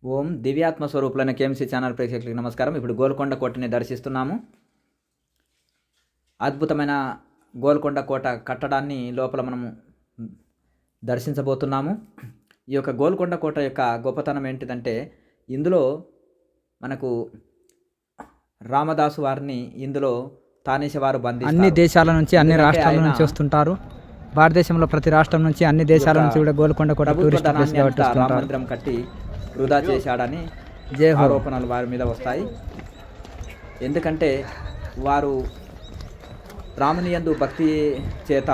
ఓం దివ్యాత్మ స్వరూపులైన KMC channel ప్రేక్షకులకు నమస్కారం. ఇప్పుడు గోల్కొండ కోటని దర్శిస్తున్నాము. అద్భుతమైన గోల్కొండ కోట కట్టడాన్ని లోపల మనము దర్శించబోతున్నాము. ఈ యొక్క గోల్కొండ కోట యొక్క గొప్పతనం ఏంటిదంటే, ఇందులో మనకు రామదాసు వారిని ఇందులో తానేసేవారు బంధిస్తారు. అన్ని దేశాల నుంచి, అన్ని రాష్ట్రాల నుంచి వస్తుంటారు. భారతదేశంలో ప్రతి రాష్ట్రం నుంచి, అన్ని దేశాల నుంచి కూడా గోల్కొండ కోట టూరిస్ట్ ప్లేస్ గా రామ మందిరం కట్టి వృధా చేశాడని ఆరోపణలు వారి మీద వస్తాయి. ఎందుకంటే వారు రాముని యందు భక్తి చేత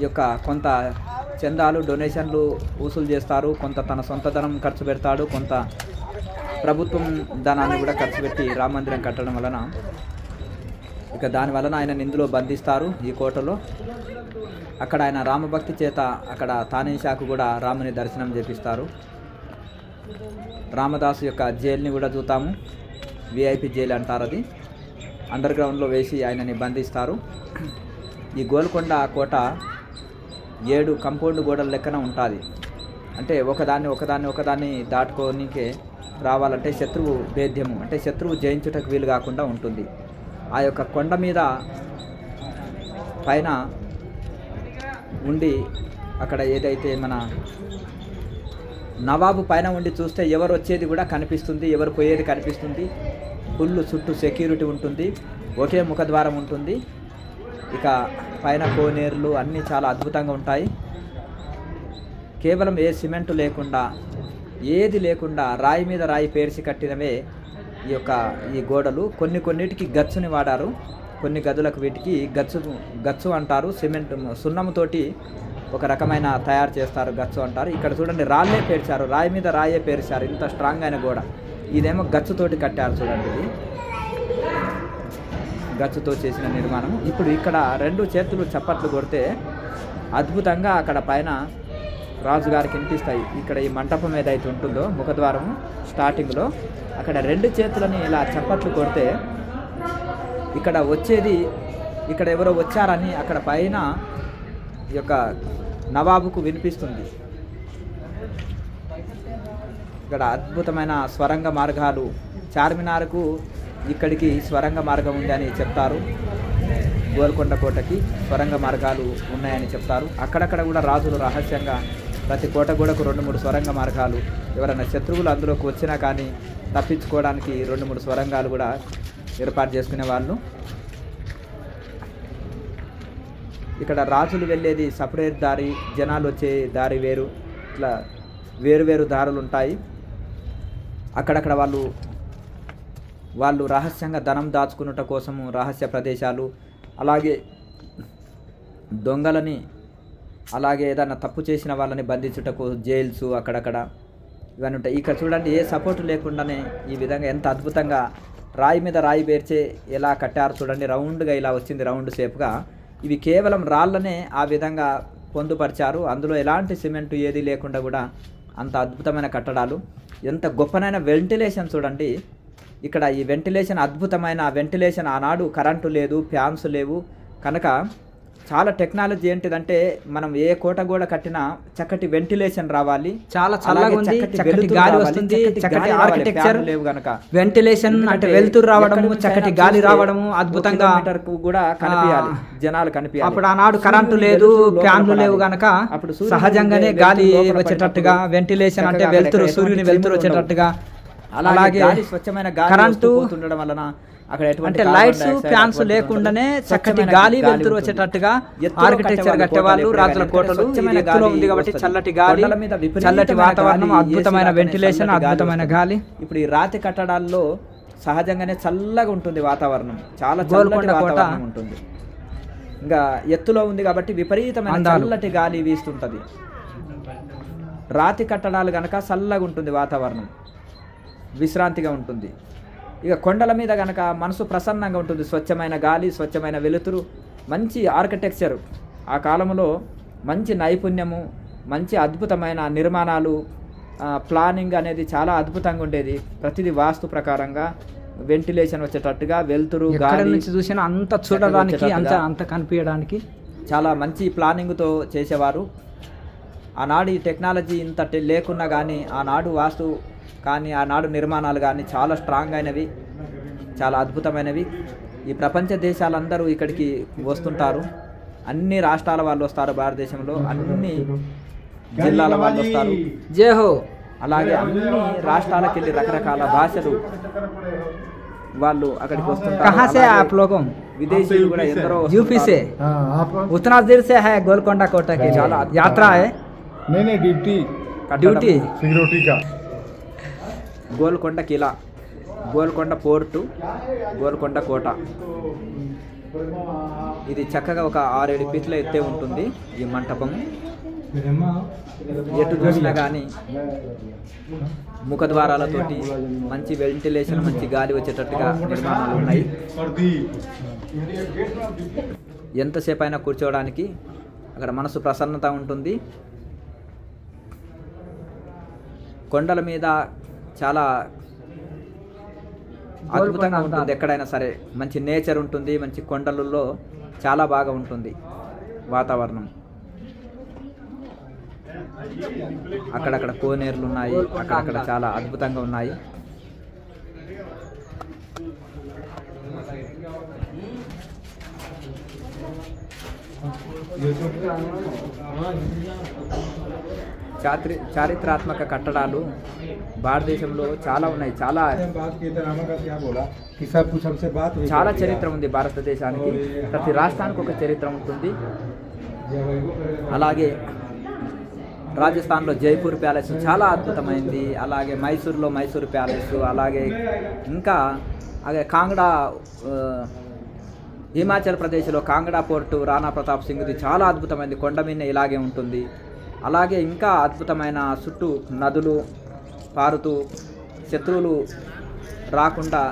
ఈ యొక్క కొంత చందాలు డొనేషన్లు వసూలు చేస్తారు, కొంత తన సొంత ధనం ఖర్చు పెడతాడు, కొంత ప్రభుత్వం ధనాన్ని కూడా ఖర్చు పెట్టి రామ మందిరం కట్టడం వలన ఇక దాని వలన ఆయన ఇందులో బంధిస్తారు. ఈ కోటలో అక్కడ ఆయన రామభక్తి చేత అక్కడ తానేషాకు కూడా రాముని దర్శనం చేపిస్తారు. రామదాసు యొక్క జైలుని కూడా చూస్తాము. విఐపి జైలు అంటారు. అది అండర్ గ్రౌండ్లో వేసి ఆయనని బంధిస్తారు. ఈ గోల్కొండ కోట 7 కంపౌండ్ గోడల లెక్కన ఉంటుంది. అంటే ఒకదాన్ని దాటుకోనికే రావాలంటే శత్రువు భేద్యము, అంటే శత్రువు జయించుటకు వీలు కాకుండా ఉంటుంది. ఆ యొక్క కొండ మీద పైన ఉండి అక్కడ ఏదైతే మన నవాబు పైన ఉండి చూస్తే ఎవరు వచ్చేది కూడా కనిపిస్తుంది, ఎవరు పోయేది కనిపిస్తుంది. ఫుల్ చుట్టూ సెక్యూరిటీ ఉంటుంది, ఒకే ముఖద్వారం ఉంటుంది. ఇక పైన కోనేరులు అన్నీ చాలా అద్భుతంగా ఉంటాయి. కేవలం ఏ సిమెంటు లేకుండా, ఏది లేకుండా రాయి మీద రాయి పేర్చి కట్టినవే ఈ గోడలు. కొన్నిటికి గచ్చుని వాడారు, కొన్ని గదులకు వీటికి గచ్చు అంటారు. సిమెంట్ సున్నముతోటి ఒక రకమైన తయారు చేస్తారు, గచ్చు అంటారు. ఇక్కడ చూడండి, రాళ్ళే పేర్చారు, రాయి మీద రాయే పేర్చారు. ఇంత స్ట్రాంగ్ అయిన గోడ. ఇదేమో గచ్చుతోటి కట్టారు. చూడండి, ఇది గచ్చుతో చేసిన నిర్మాణం. ఇప్పుడు ఇక్కడ 2 చేతులు చప్పట్లు కొడితే అద్భుతంగా అక్కడ పైన రాజుగారికి వినిపిస్తాయి. ఇక్కడ ఈ మంటపం ఏదైతే ఉంటుందో ముఖద్వారము స్టార్టింగ్లో అక్కడ 2 చేతులని ఇలా చప్పట్లు కొడితే ఇక్కడ వచ్చేది, ఇక్కడ ఎవరో వచ్చారని అక్కడ పైన ఈ యొక్క నవాబుకు వినిపిస్తుంది. ఇక్కడ అద్భుతమైన స్వరంగ మార్గాలు, చార్మినార్కు ఇక్కడికి స్వరంగ మార్గం ఉంది అని చెప్తారు. గోల్కొండ కోటకి స్వరంగ మార్గాలు ఉన్నాయని చెప్తారు. అక్కడక్కడ కూడా రాజులు రహస్యంగా ప్రతి కోట గోడకు 2-3 స్వరంగ మార్గాలు, ఎవరైనా శత్రువులు అందులోకి వచ్చినా కానీ తప్పించుకోవడానికి 2-3 స్వరంగాలు కూడా ఏర్పాటు చేసుకునే వాళ్ళు. ఇక్కడ రాజులు వెళ్ళేది సపరేట్ దారి, జనాలు వచ్చే దారి వేరు, ఇట్లా వేరు దారులు ఉంటాయి. అక్కడక్కడ వాళ్ళు రహస్యంగా ధనం దాచుకున్నట కోసము రహస్య ప్రదేశాలు, అలాగే దొంగలని, అలాగే ఏదైనా తప్పు చేసిన వాళ్ళని బంధించుటకు జైల్స్ అక్కడక్కడ ఇవన్నీ ఉంటాయి. ఇక్కడ చూడండి, ఏ సపోర్టు లేకుండానే ఈ విధంగా ఎంత అద్భుతంగా రాయి మీద రాయి పేర్చే ఎలా కట్టారు. చూడండి, రౌండ్గా ఇలా వచ్చింది, రౌండ్ షేప్గా. ఇవి కేవలం రాళ్ళనే ఆ విధంగా పొందుపరిచారు. అందులో ఎలాంటి సిమెంటు ఏది లేకుండా కూడా అంత అద్భుతమైన కట్టడాలు. ఎంత గొప్పనైన వెంటిలేషన్ చూడండి. ఇక్కడ ఈ వెంటిలేషన్, అద్భుతమైన వెంటిలేషన్. ఆనాడు కరెంటు లేదు, ఫ్యాన్స్ లేవు కనుక చాలా టెక్నాలజీ ఏంటిదంటే, మనం ఏ కోట గోడ కట్టినా చక్కటి వెంటిలేషన్ రావాలి, చాలా చల్లగా ఉంది, చక్కటి గాలి వస్తుంది, చక్కటి ఆర్కిటెక్చర్ లేవు కనుక వెంటిలేషన్ అంటే వెలుతురు రావడము, చక్కటి గాలి రావడము, అద్భుతంగా కూడా కనిపించాలి, జనాలు కనిపించాలి. అప్పుడు ఆనాడు కరెంటు లేదు, ఫ్యాన్లు లేవు కనుక అప్పుడు సహజంగానే గాలి వచ్చేటట్టుగా, వెంటిలేషన్ అంటే వెలుతురు, సూర్యుని వెలుతురు వచ్చేటట్టుగా, అలాగే స్వచ్ఛమైన గాలి కరెంటు ఉండడం వలన అక్కడ అంటే లైట్స్ ఫ్యాన్స్ లేకుండానే చక్కటి గాలి వెలుతురు వచ్చేటట్టుగా ఆర్కిటెక్చర్ కట్టేవాళ్ళు. రాజుల కోటలు ఎత్తులో ఉంది కాబట్టి చల్లటి గాలి, చల్లటి వాతావరణం, అద్భుతమైన వెంటిలేషన్, అద్భుతమైన గాలి. ఇప్పుడు ఈ రాతి కట్టడాల్లో సహజంగానే చల్లగా ఉంటుంది వాతావరణం, చాలా చల్లటి వాతావరణం ఉంటుంది. ఇంకా ఎత్తులో ఉంది కాబట్టి విపరీతమైన చల్లటి గాలి వీస్తుంటది. రాతి కట్టడాలు కనుక చల్లగా ఉంటుంది వాతావరణం, విశ్రాంతిగా ఉంటుంది. ఇక కొండల మీద కనుక మనసు ప్రసన్నంగా ఉంటుంది, స్వచ్ఛమైన గాలి, స్వచ్ఛమైన వెలుతురు, మంచి ఆర్కిటెక్చర్. ఆ కాలంలో మంచి నైపుణ్యము, మంచి అద్భుతమైన నిర్మాణాలు, ప్లానింగ్ అనేది చాలా అద్భుతంగా ఉండేది. ప్రతిదీ వాస్తు ప్రకారంగా, వెంటిలేషన్ వచ్చేటట్టుగా, వెలుతురు గాలి నుంచి చూసినా అంత చూడడానికి, అంత కనిపించడానికి చాలా మంచి ప్లానింగ్తో చేసేవారు. ఆనాడు ఈ టెక్నాలజీ ఇంత లేకున్నా కానీ ఆనాడు వాస్తు కానీ ఆనాడు నిర్మాణాలు కానీ చాలా స్ట్రాంగ్ అయినవి, చాలా అద్భుతమైనవి. ఈ ప్రపంచ దేశాలందరూ ఇక్కడికి వస్తుంటారు. అన్ని రాష్ట్రాల వాళ్ళు వస్తారు, భారతదేశంలో అన్ని జిల్లాల వాళ్ళు వస్తారు. జేహో. అలాగే అన్ని రాష్ట్రాలకు వెళ్ళి రకరకాల భాషలు వాళ్ళు అక్కడికి వస్తుంటారు. कहाँ से है आप लोगों? విదేశీయులు కూడా ఎందరో यूपी से। उतना देर से है गोलकोंडा कोटा की यात्रा है? नहीं ड्यूटी ड्यूटी सिक्योरिटी का। గోల్కొండ కిలా, గోల్కొండ పోర్టు, గోల్కొండ కోట. ఇది చక్కగా ఒక 6-7 ఫీట్ల ఎత్తే ఉంటుంది ఈ మంటపం. ఎటు చూసినా కానీ ముఖద్వారాలతోటి మంచి వెంటిలేషన్, మంచి గాలి వచ్చేటట్టుగా నిర్మాణాలు ఉన్నాయి. ఎంతసేపు అయినా కూర్చోవడానికి అక్కడ మనసు ప్రసన్నత ఉంటుంది. కొండల మీద చాలా అద్భుతంగా ఉంటుంది. ఎక్కడైనా సరే మంచి నేచర్ ఉంటుంది, మంచి కొండలలో చాలా బాగా ఉంటుంది వాతావరణం. అక్కడక్కడ కోనేరులు ఉన్నాయి, అక్కడక్కడ చాలా అద్భుతంగా ఉన్నాయి. చారిత్రాత్మక కట్టడాలు భారతదేశంలో చాలా ఉన్నాయి. చాలా చరిత్ర ఉంది భారతదేశానికి. ప్రతి రాష్ట్రానికి ఒక చరిత్ర ఉంటుంది. అలాగే రాజస్థాన్లో జైపూర్ ప్యాలెస్ చాలా అద్భుతమైంది. అలాగే మైసూర్లో మైసూర్ ప్యాలెస్, అలాగే ఇంకా కాంగ్డా, హిమాచల్ ప్రదేశ్లో కాంగ్డా పోర్టు రాణా ప్రతాప్ సింగ్ది చాలా అద్భుతమైంది. కొండ మీద ఇలాగే ఉంటుంది. అలాగే ఇంకా అద్భుతమైన చుట్టూ నదులు పారుతూ శత్రువులు రాకుండా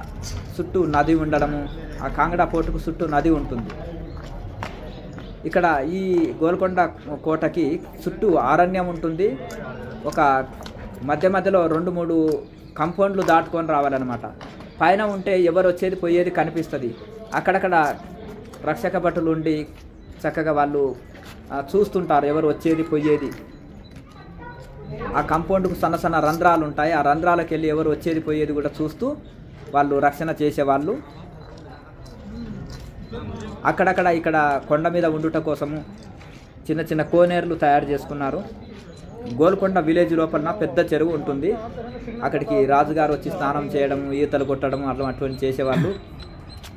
చుట్టూ నది ఉండడము. ఆ కాంగ్డా పోర్టుకు చుట్టూ నది ఉంటుంది. ఇక్కడ ఈ గోల్కొండ కోటకి చుట్టూ అరణ్యం ఉంటుంది. ఒక మధ్య మధ్యలో 2-3 కంపౌండ్లు దాటుకొని రావాలన్నమాట. పైన ఉంటే ఎవరు వచ్చేది పోయేది కనిపిస్తుంది. అక్కడక్కడ రక్షక భటులు ఉండి చక్కగా వాళ్ళు చూస్తుంటారు ఎవరు వచ్చేది పోయేది. ఆ కంపౌండ్కు సన్న సన్న రంధ్రాలు ఉంటాయి. ఆ రంధ్రాలకు వెళ్ళి ఎవరు వచ్చేది పోయేది కూడా చూస్తూ వాళ్ళు రక్షణ చేసేవాళ్ళు. అక్కడక్కడ ఇక్కడ కొండ మీద ఉండుట కోసము చిన్న చిన్న కోనేరులు తయారు చేసుకున్నారు. గోల్కొండ విలేజ్ లోపల పెద్ద చెరువు ఉంటుంది. అక్కడికి రాజుగారు వచ్చి స్నానం చేయడం, ఈతలు కొట్టడం అటువంటి చేసేవాళ్ళు.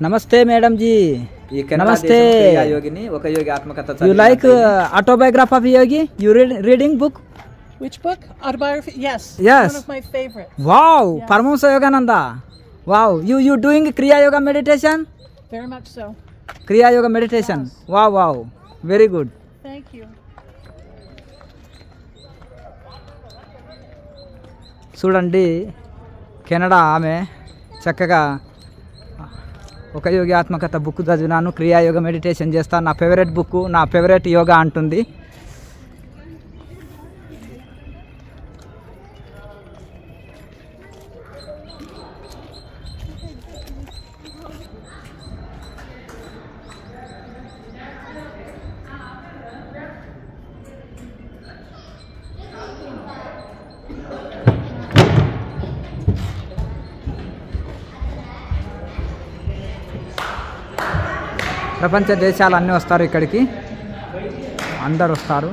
నమస్తే మేడం జీ. ఈ నమస్తే యోగిని ఒక యోగి ఆత్మకథ. You like autobiography of Yogi? You reading book? Which book? Autobiography? Yes. Yes. One of my favorites. Wow, yeah. Paramahansa Yogananda. Wow, you doing Kriya Yoga meditation? Very much so. Kriya Yoga meditation. Yes. Wow. Very good. Thank you. చూడండి, Canada ఆమె చక్కగా ఒక యోగి ఆత్మకథ book చదివినాను, Kriya Yoga meditation చేస్తాను, నా favourite book, నా favourite yoga అంటుంది. ప్రపంచ దేశాలు అన్నీ వస్తారు ఇక్కడికి, అందరు వస్తారు.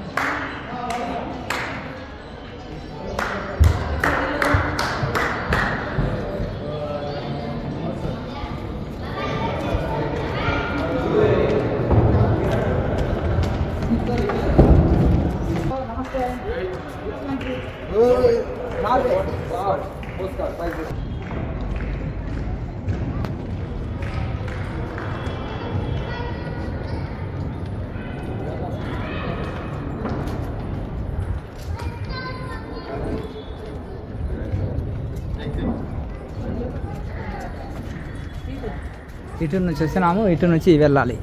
ఇటు నుంచి వచ్చినాము, ఇటు నుంచి వెళ్ళాలి.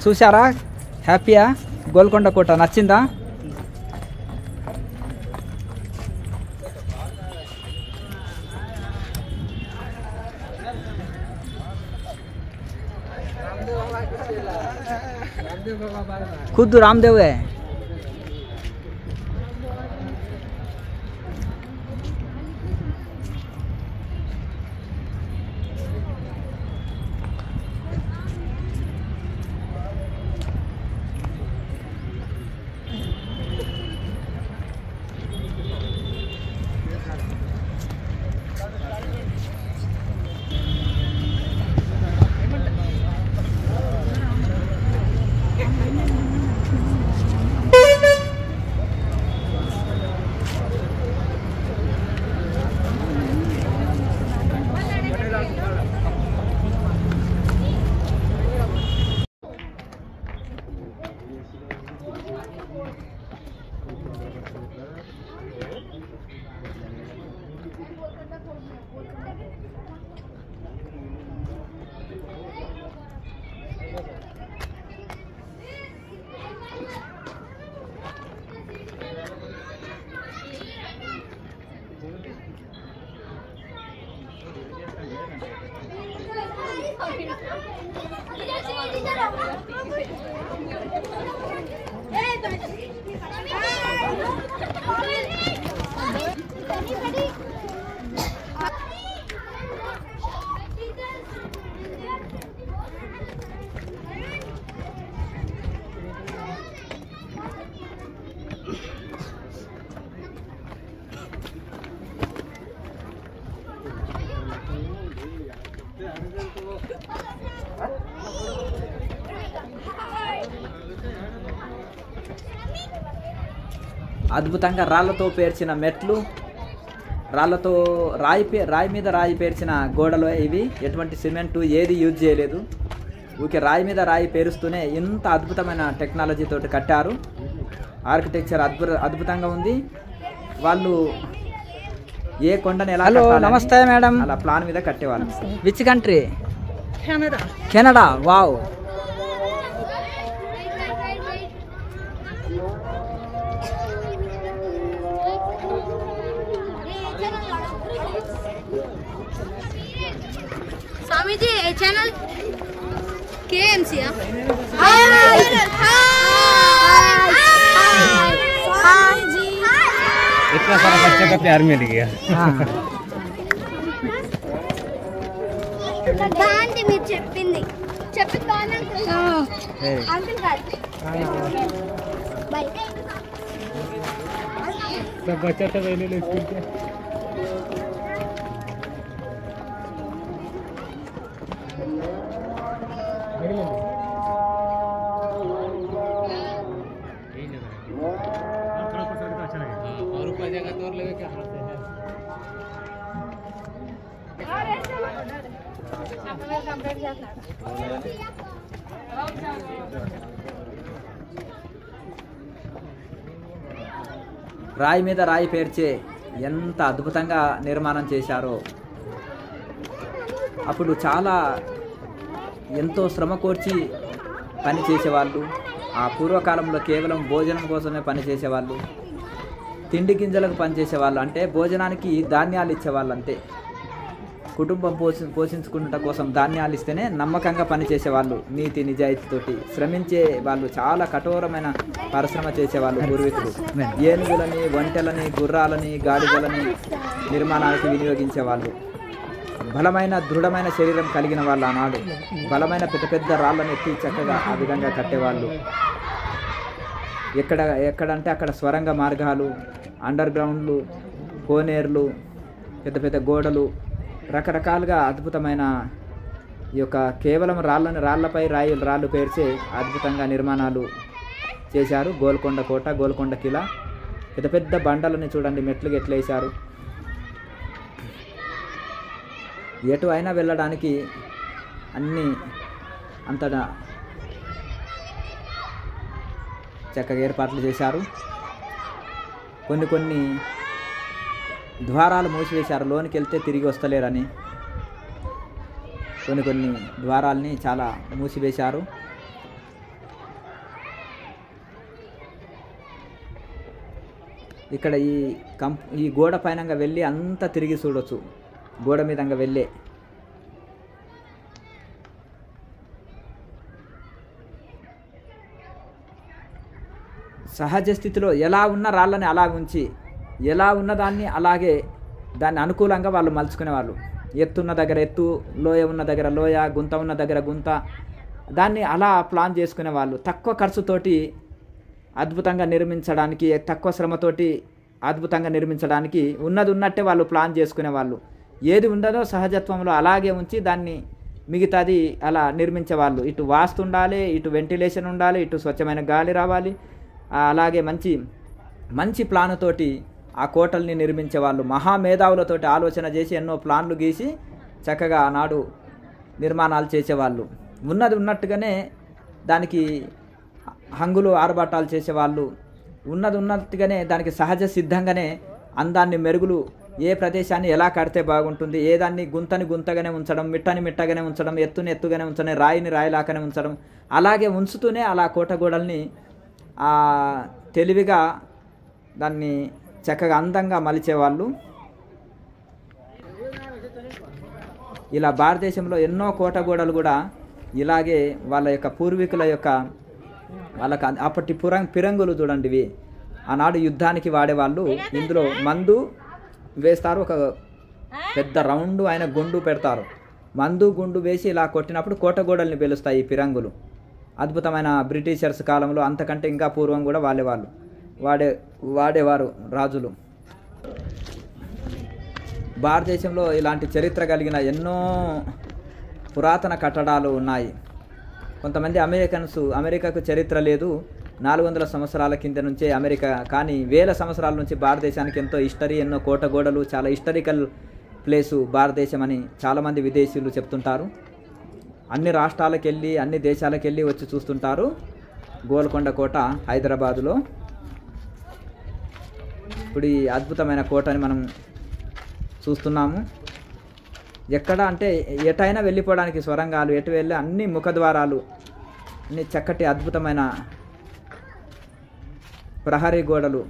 చూసారా, హ్యాపీయా? గోల్కొండ కోట నచ్చిందా? खुद रामदेव है। అద్భుతంగా రాళ్లతో పేర్చిన మెట్లు, రాళ్లతో రాయి మీద రాయి పేర్చిన గోడలు ఇవి. ఎటువంటి సిమెంటు ఏది యూజ్ చేయలేదు. ఊకే రాయి మీద రాయి పేరుస్తూనే ఇంత అద్భుతమైన టెక్నాలజీ తోటి కట్టారు. ఆర్కిటెక్చర్ అద్భుతంగా ఉంది. వాళ్ళు ఏ కొండని ఎలా కట్టాలి, నమస్తే మేడం, అలా ప్లాన్ మీద కట్టేవాళ్ళు. Which country? Canada. Canada. Wow. Swami ji a channel KMC इतना सारा बच्चे का प्यार मिल गया। బాగుంది మీరు చెప్పింది బాగుంది అంకుల్ గారు బయట सब बच्चा सब पहले स्कूल के और ऊपर जगह तोड़ लेवे क्या हाथ से है। రాయి మీద రాయి పేర్చే ఎంత అద్భుతంగా నిర్మాణం చేశారో. అప్పుడు చాలా ఎంతో శ్రమ కోర్చి పని చేసేవాళ్ళు. ఆ పూర్వకాలంలో కేవలం భోజనం కోసమే పని చేసేవాళ్ళు. తిండి గింజలకు పనిచేసేవాళ్ళు, అంటే భోజనానికి ధాన్యాలు ఇచ్చేవాళ్ళు అంతే. కుటుంబం పోషించుకున్న కోసం ధాన్యాలు ఇస్తేనే నమ్మకంగా పనిచేసేవాళ్ళు. నీతి నిజాయితీతోటి శ్రమించే వాళ్ళు. చాలా కఠోరమైన పరిశ్రమ చేసేవాళ్ళు పూర్వీకులు. ఏనుగులని, ఒంటెలని, గుర్రాలని, గాడిదలని నిర్మాణానికి వినియోగించేవాళ్ళు. బలమైన దృఢమైన శరీరం కలిగిన వాళ్ళు ఆనాడు. బలమైన పెద్ద పెద్ద రాళ్ళను ఎత్తి చక్కగా ఆ విధంగా కట్టేవాళ్ళు. ఎక్కడంటే అక్కడ స్వరంగ మార్గాలు, అండర్ గ్రౌండ్లు, కోనేర్లు, పెద్ద పెద్ద గోడలు, రకరకాలుగా అద్భుతమైన ఈ యొక్క కేవలం రాళ్ళపై రాళ్ళు పేర్చే అద్భుతంగా నిర్మాణాలు చేశారు. గోల్కొండ కోట, గోల్కొండ కిలా, పెద్ద పెద్ద బండలని చూడండి మెట్లుగా ఎట్లా వేశారు. ఎటు అయినా వెళ్ళడానికి అన్నీ అంతటా చక్కగా ఏర్పాట్లు చేశారు. కొన్ని ద్వారాలు మూసివేశారు. లోనికి వెళ్తే తిరిగి వస్తలేరని కొన్ని ద్వారాలని చాలా మూసివేశారు. ఇక్కడ ఈ గోడ పైనంగా వెళ్ళి అంతా తిరిగి చూడొచ్చు. గోడ మీదంగా వెళ్ళే సహజ స్థితిలో ఎలా ఉన్న రాళ్ళని అలా ఉంచి ఎలా ఉన్నదాన్ని అలాగే దాన్ని అనుకూలంగా వాళ్ళు మలుచుకునేవాళ్ళు. ఎత్తున్న దగ్గర ఎత్తు, లోయ ఉన్న దగ్గర లోయ, గుంత ఉన్న దగ్గర గుంత, దాన్ని అలా ప్లాన్ చేసుకునేవాళ్ళు. తక్కువ ఖర్చుతోటి అద్భుతంగా నిర్మించడానికి, తక్కువ శ్రమతోటి అద్భుతంగా నిర్మించడానికి ఉన్నది ఉన్నట్టే వాళ్ళు ప్లాన్ చేసుకునేవాళ్ళు. ఏది ఉండదో సహజత్వంలో అలాగే ఉంచి దాన్ని మిగతాది అలా నిర్మించేవాళ్ళు. ఇటు వాస్తు ఉండాలి, ఇటు వెంటిలేషన్ ఉండాలి, ఇటు స్వచ్ఛమైన గాలి రావాలి, అలాగే మంచి మంచి ప్లాన్తోటి ఆ కోటల్ని నిర్మించేవాళ్ళు. మహామేధావులతోటి ఆలోచన చేసి ఎన్నో ప్లాన్లు గీసి చక్కగా ఆనాడు నిర్మాణాలు చేసేవాళ్ళు. ఉన్నది ఉన్నట్టుగానే దానికి హంగులు ఆర్భాటాలు చేసేవాళ్ళు. ఉన్నది ఉన్నట్టుగానే దానికి సహజ సిద్ధంగానే అందాన్ని మెరుగులు, ఏ ప్రదేశాన్ని ఎలా కడితే బాగుంటుంది, ఏ దాన్ని గుంతని గుంతగానే ఉంచడం, మిట్టని మిట్టగానే ఉంచడం, ఎత్తుని ఎత్తుగానే ఉంచడం, రాయిని రాయిలాగానే ఉంచడం, అలాగే ఉంచుతూనే అలా కోటగోడల్ని తెలివిగా దాన్ని చక్కగా అందంగా మలిచేవాళ్ళు. ఇలా భారతదేశంలో ఎన్నో కోటగోడలు కూడా ఇలాగే వాళ్ళ యొక్క పూర్వీకుల యొక్క వాళ్ళకి అప్పటి పిరంగులు చూడండి, ఇవి ఆనాడు యుద్ధానికి వాడేవాళ్ళు. ఇందులో మందు వేస్తారు, ఒక పెద్ద రౌండ్ ఆయన గుండు పెడతారు. మందు గుండు వేసి ఇలా కొట్టినప్పుడు కోటగోడల్ని పేలుస్తాయి ఈ పిరంగులు. అద్భుతమైన బ్రిటిషర్స్ కాలంలో, అంతకంటే ఇంకా పూర్వం కూడా వాడేవారు రాజులు. భారతదేశంలో ఇలాంటి చరిత్ర కలిగిన ఎన్నో పురాతన కట్టడాలు ఉన్నాయి. కొంతమంది అమెరికాకు చరిత్ర లేదు, 400 సంవత్సరాల కింద నుంచే అమెరికా, కానీ వేల సంవత్సరాల నుంచి భారతదేశానికి ఎంతో హిస్టరీ, ఎన్నో కోటగోడలు, చాలా హిస్టరికల్ ప్లేసు భారతదేశం అని చాలామంది విదేశీయులు చెప్తుంటారు. అన్ని రాష్ట్రాలకు వెళ్ళి అన్ని దేశాలకు వెళ్ళి వచ్చి చూస్తుంటారు. గోల్కొండ కోట హైదరాబాదులో. ఇప్పుడు ఈ అద్భుతమైన కోటని మనం చూస్తున్నాము. ఎక్కడ అంటే ఎటైనా వెళ్ళిపోవడానికి స్వరంగాలు, ఎటు వెళ్ళి అన్ని ముఖద్వారాలు, అన్ని చక్కటి అద్భుతమైన ప్రహరీ గోడలుతో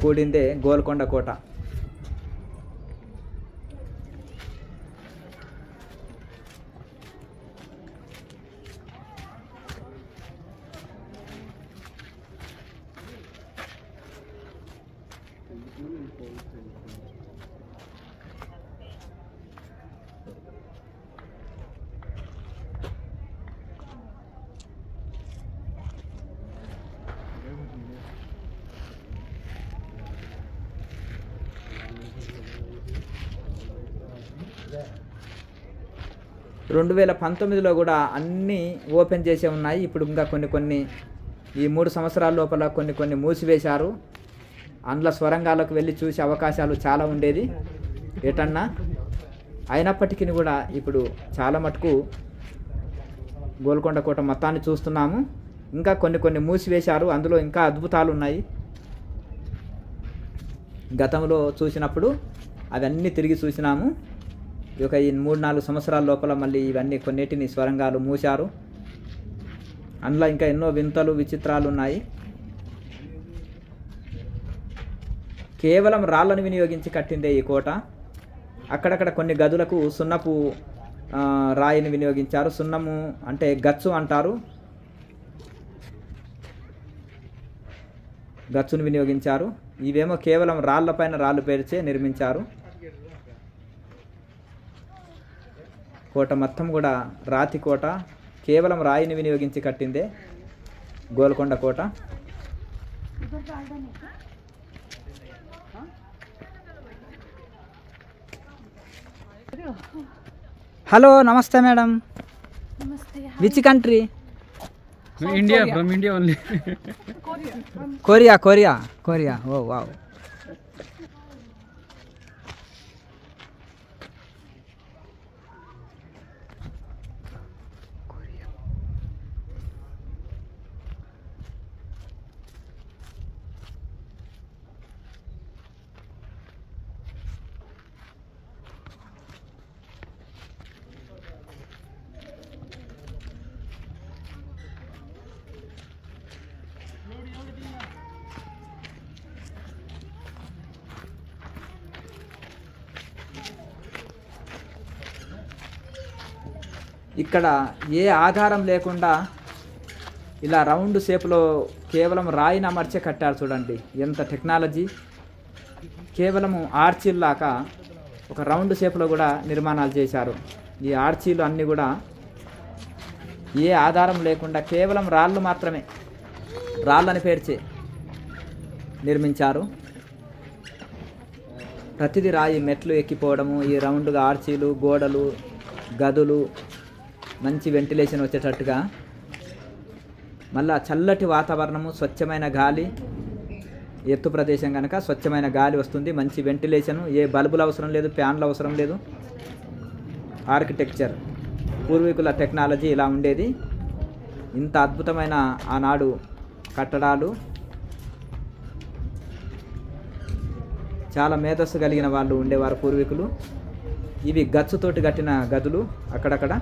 కూడిందే గోల్కొండ కోట. రెండు 2019లో కూడా అన్నీ ఓపెన్ చేసే ఉన్నాయి. ఇప్పుడు ఇంకా కొన్ని ఈ 3 సంవత్సరాల లోపల కొన్ని మూసివేశారు. అందులో స్వరంగాలకు వెళ్ళి చూసే అవకాశాలు చాలా ఉండేది ఏటన్నా. అయినప్పటికీ కూడా ఇప్పుడు చాలా మటుకు గోల్కొండ కోట మొత్తాన్ని చూస్తున్నాము. ఇంకా కొన్ని మూసివేశారు, అందులో ఇంకా అద్భుతాలు ఉన్నాయి. గతంలో చూసినప్పుడు అవన్నీ తిరిగి చూసినాము. ఈ 3-4 సంవత్సరాల లోపల మళ్ళీ ఇవన్నీ కొన్నిటిని స్వరంగాలు మూశారు. అందులో ఇంకా ఎన్నో వింతలు విచిత్రాలు ఉన్నాయి. కేవలం రాళ్ళను వినియోగించి కట్టిందే ఈ కోట. అక్కడక్కడ కొన్ని గదులకు సున్నపు రాయిని వినియోగించారు. సున్నము అంటే గచ్చు అంటారు, గచ్చును వినియోగించారు. ఇవేమో కేవలం రాళ్ళపైన రాళ్ళు పేర్చే నిర్మించారు. కోట మొత్తం కూడా రాతి కోట, కేవలం రాయిని వినియోగించి కట్టిందే గోల్కొండ కోట. హలో, నమస్తే madam. Which country? India, from India only. Korea. Oh wow. ఇక్కడ ఏ ఆధారం లేకుండా ఇలా రౌండ్ షేప్లో కేవలం రాయిని అమర్చే కట్టారు. చూడండి ఎంత టెక్నాలజీ. కేవలము ఆర్చీల్లాక ఒక రౌండ్ షేప్లో కూడా నిర్మాణాలు చేశారు. ఈ ఆర్చీలు అన్నీ కూడా ఏ ఆధారం లేకుండా కేవలం రాళ్ళు మాత్రమే, రాళ్ళని పేర్చే నిర్మించారు. ప్రతిదీ రాయి, మెట్లు ఎక్కిపోవడము, ఈ రౌండ్గా ఆర్చీలు, గోడలు, గదులు, మంచి వెంటిలేషన్ వచ్చేటట్టుగా, మళ్ళా చల్లటి వాతావరణము, స్వచ్ఛమైన గాలి. ఎత్తు ప్రదేశం కనుక స్వచ్ఛమైన గాలి వస్తుంది, మంచి వెంటిలేషను, ఏ బల్బులు అవసరం లేదు, ఫ్యాన్లు అవసరం లేదు. ఆర్కిటెక్చర్ పూర్వీకుల టెక్నాలజీ ఇలా ఉండేది. ఇంత అద్భుతమైన ఆనాడు కట్టడాలు, చాలా మేధస్సు కలిగిన వాళ్ళు ఉండేవారు పూర్వీకులు. ఇవి గచ్చుతోటి కట్టిన గదులు అక్కడక్కడ.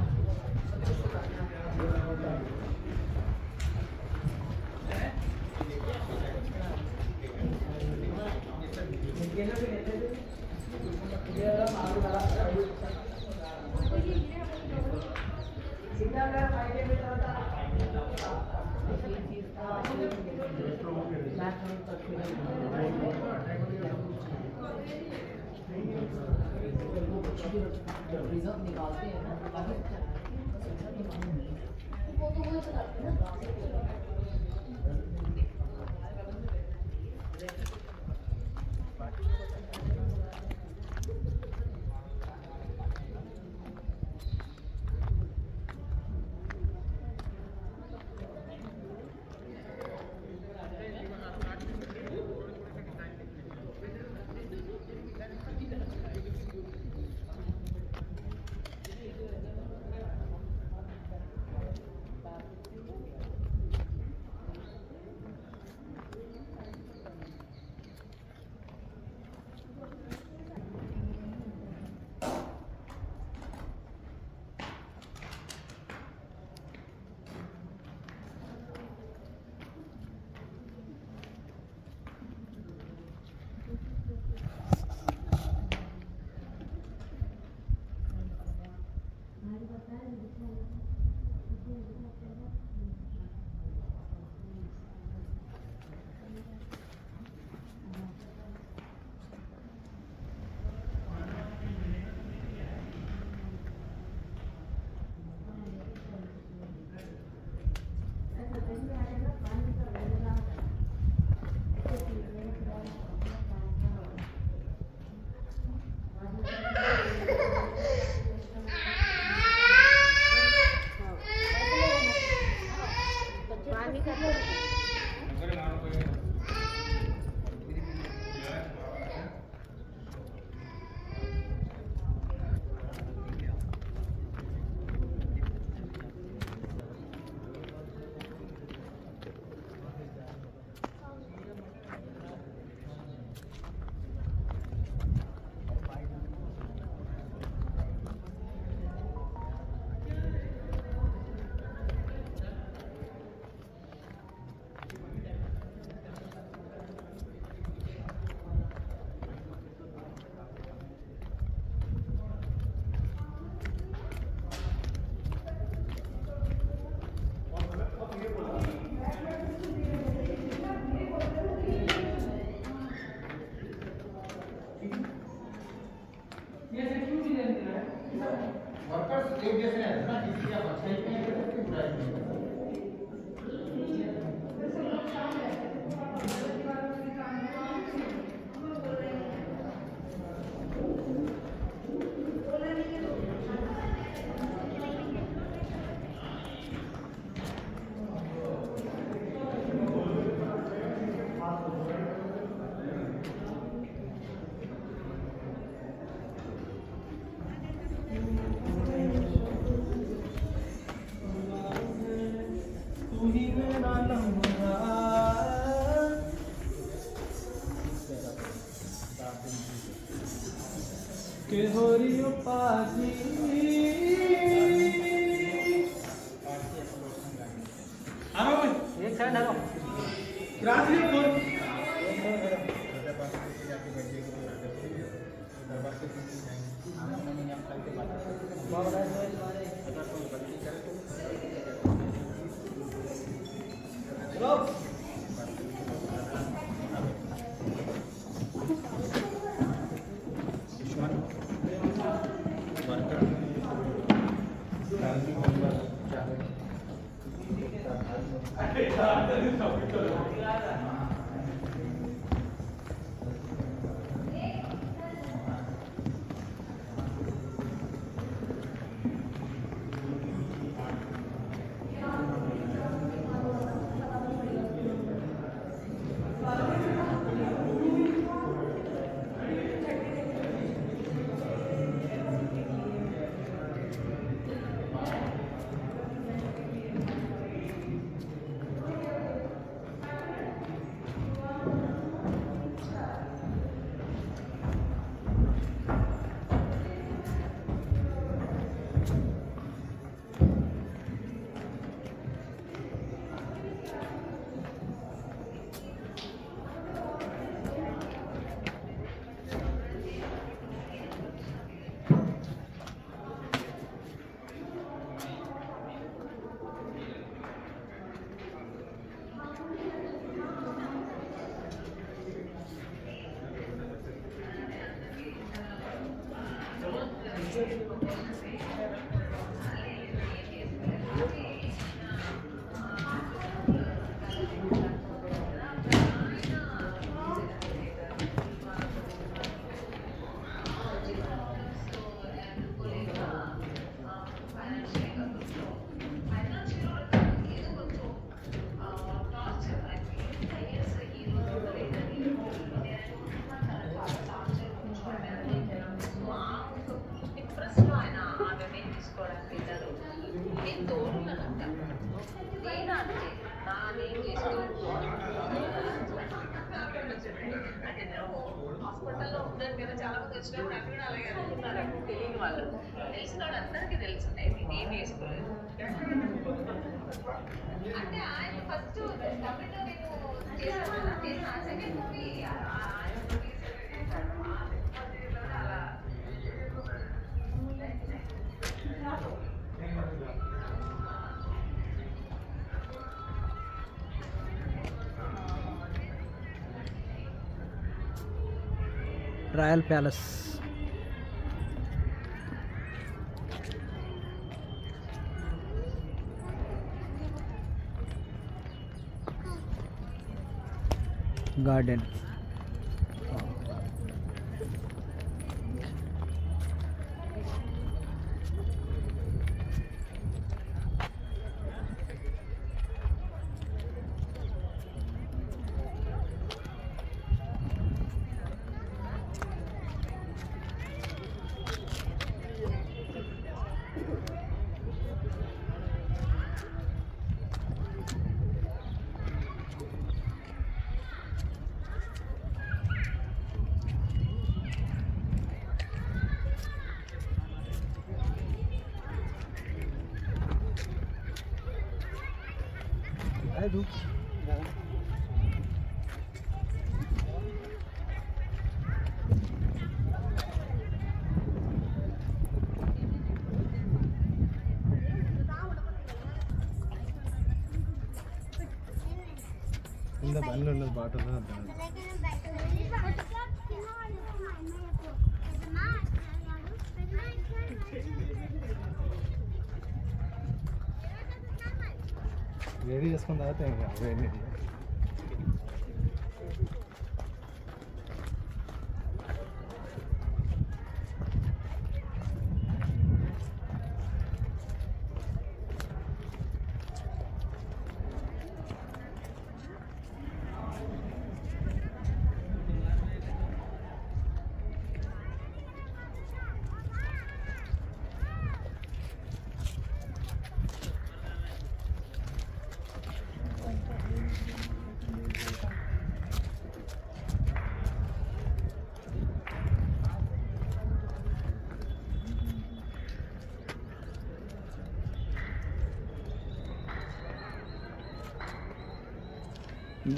Royal palace. గార్డెన్. కింద బండ్లు ఉన్నది బాటలు వేడి చేసుకుని తాగితే ఇంకా వేడి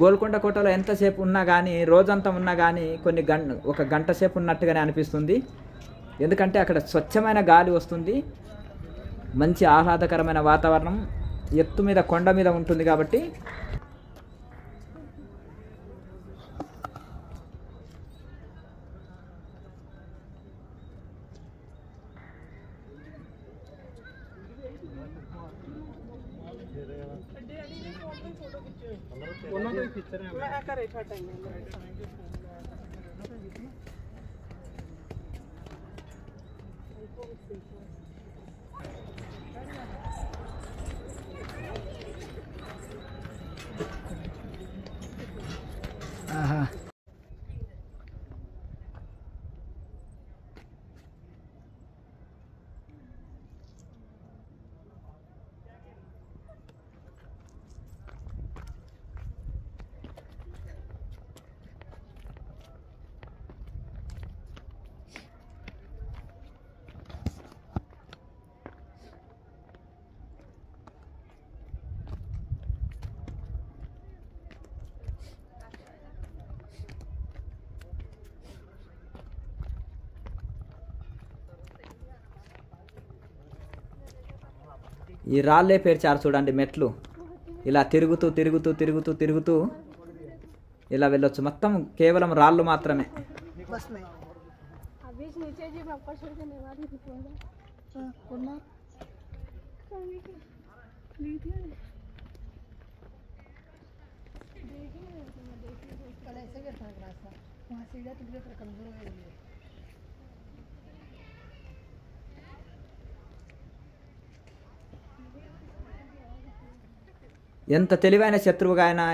గోల్కొండ కోటలో ఎంతసేపు ఉన్నా కానీ, రోజంతా ఉన్నా కానీ ఒక గంట సేపు ఉన్నట్టుగానే అనిపిస్తుంది. ఎందుకంటే అక్కడ స్వచ్ఛమైన గాలి వస్తుంది, మంచి ఆహ్లాదకరమైన వాతావరణం, ఎత్తు మీద కొండ మీద ఉంటుంది కాబట్టి ఆహా. ఈ రాళ్ళే పేర్చారు చూడండి మెట్లు, ఇలా తిరుగుతూ తిరుగుతూ తిరుగుతూ తిరుగుతూ ఇలా వెళ్ళొచ్చు. మొత్తం కేవలం రాళ్ళు మాత్రమే. ఎంత తెలివైన శత్రువుగా అయినా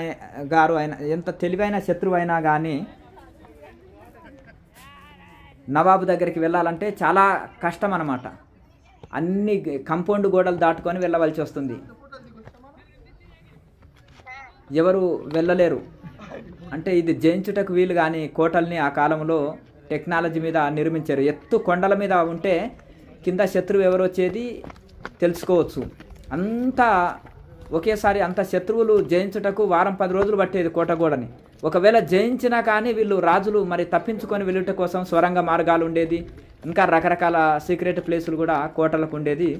ఎంత తెలివైన శత్రువు అయినా కానీ నవాబు దగ్గరికి వెళ్ళాలంటే చాలా కష్టం అన్నమాట. అన్ని కంపౌండ్ గోడలు దాటుకొని వెళ్ళవలసి వస్తుంది. ఎవరు వెళ్ళలేరు. అంటే ఇది జయించుటకు వీలు కానీ కోటల్ని ఆ కాలంలో టెక్నాలజీ మీద నిర్మించారు. ఎత్తు కొండల మీద ఉంటే కింద శత్రువు ఎవరు వచ్చేది తెలుసుకోవచ్చు. అంతా ఒకేసారి అంత శత్రువులు జయించుటకు వారం 10 రోజులు పట్టేది కోటగోడని. ఒకవేళ జయించినా కానీ వీళ్ళు రాజులు మరి తప్పించుకొని వెళ్ళుట కోసం స్వరంగ మార్గాలు ఉండేది. ఇంకా రకరకాల సీక్రెట్ ప్లేసులు కూడా కోటలకు ఉండేది.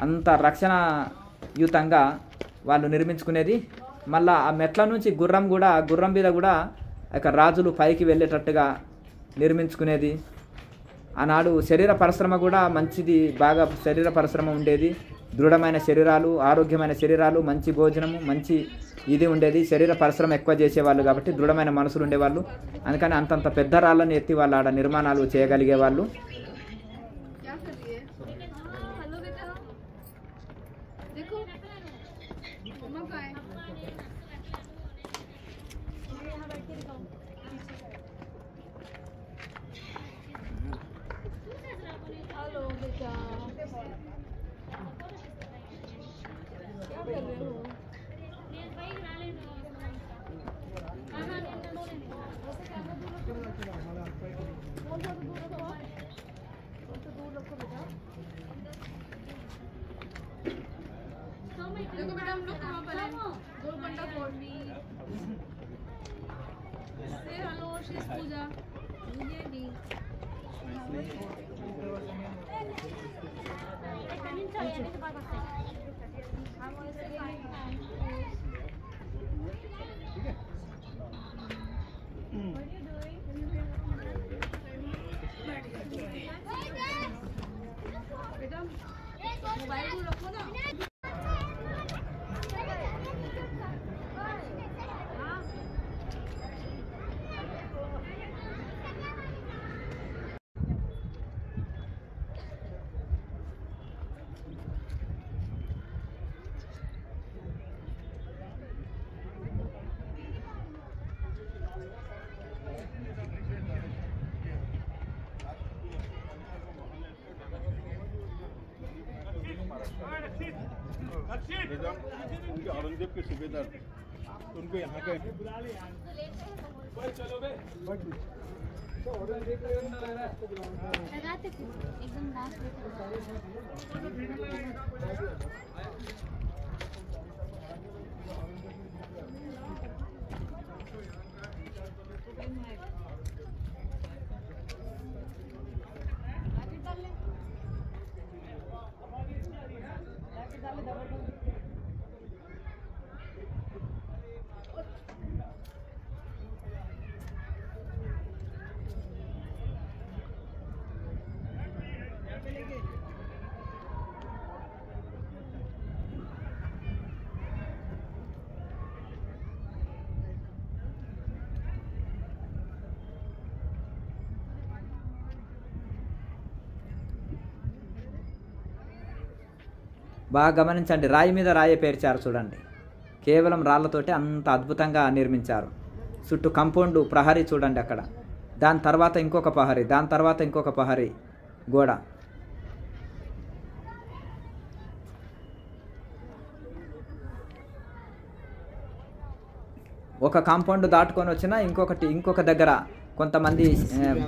అంత రక్షణయుతంగా వాళ్ళు నిర్మించుకునేది. మళ్ళీ ఆ మెట్ల నుంచి గుర్రం మీద కూడా రాజులు పైకి వెళ్ళేటట్టుగా నిర్మించుకునేది. ఆనాడు శరీర పరిశ్రమ కూడా మంచిది, బాగా శరీర పరిశ్రమ ఉండేది. దృఢమైన శరీరాలు, ఆరోగ్యమైన శరీరాలు, మంచి భోజనము, మంచి ఇది ఉండేది. శరీర పరిశ్రమ ఎక్కువ చేసేవాళ్ళు కాబట్టి దృఢమైన మనసులు ఉండేవాళ్ళు. అందుకని అంతంత పెద్ద రాళ్ళని ఎత్తి వాళ్ళు ఆడ నిర్మాణాలు చేయగలిగే వాళ్ళు. उनके औरंगजेब के सूबेदार उनको यहाँ के एकदम लास्ट బాగా గమనించండి, రాయి మీద రాయి పేర్చారు చూడండి. కేవలం రాళ్లతోటి అంత అద్భుతంగా నిర్మించారు. చుట్టూ కంపౌండ్ ప్రహరీ చూడండి అక్కడ, దాని తర్వాత ఇంకొక ప్రహరీ, దాని తర్వాత ఇంకొక ప్రహరీ గోడ. ఒక కాంపౌండ్ దాటుకొని వచ్చినా ఇంకొక దగ్గర కొంతమంది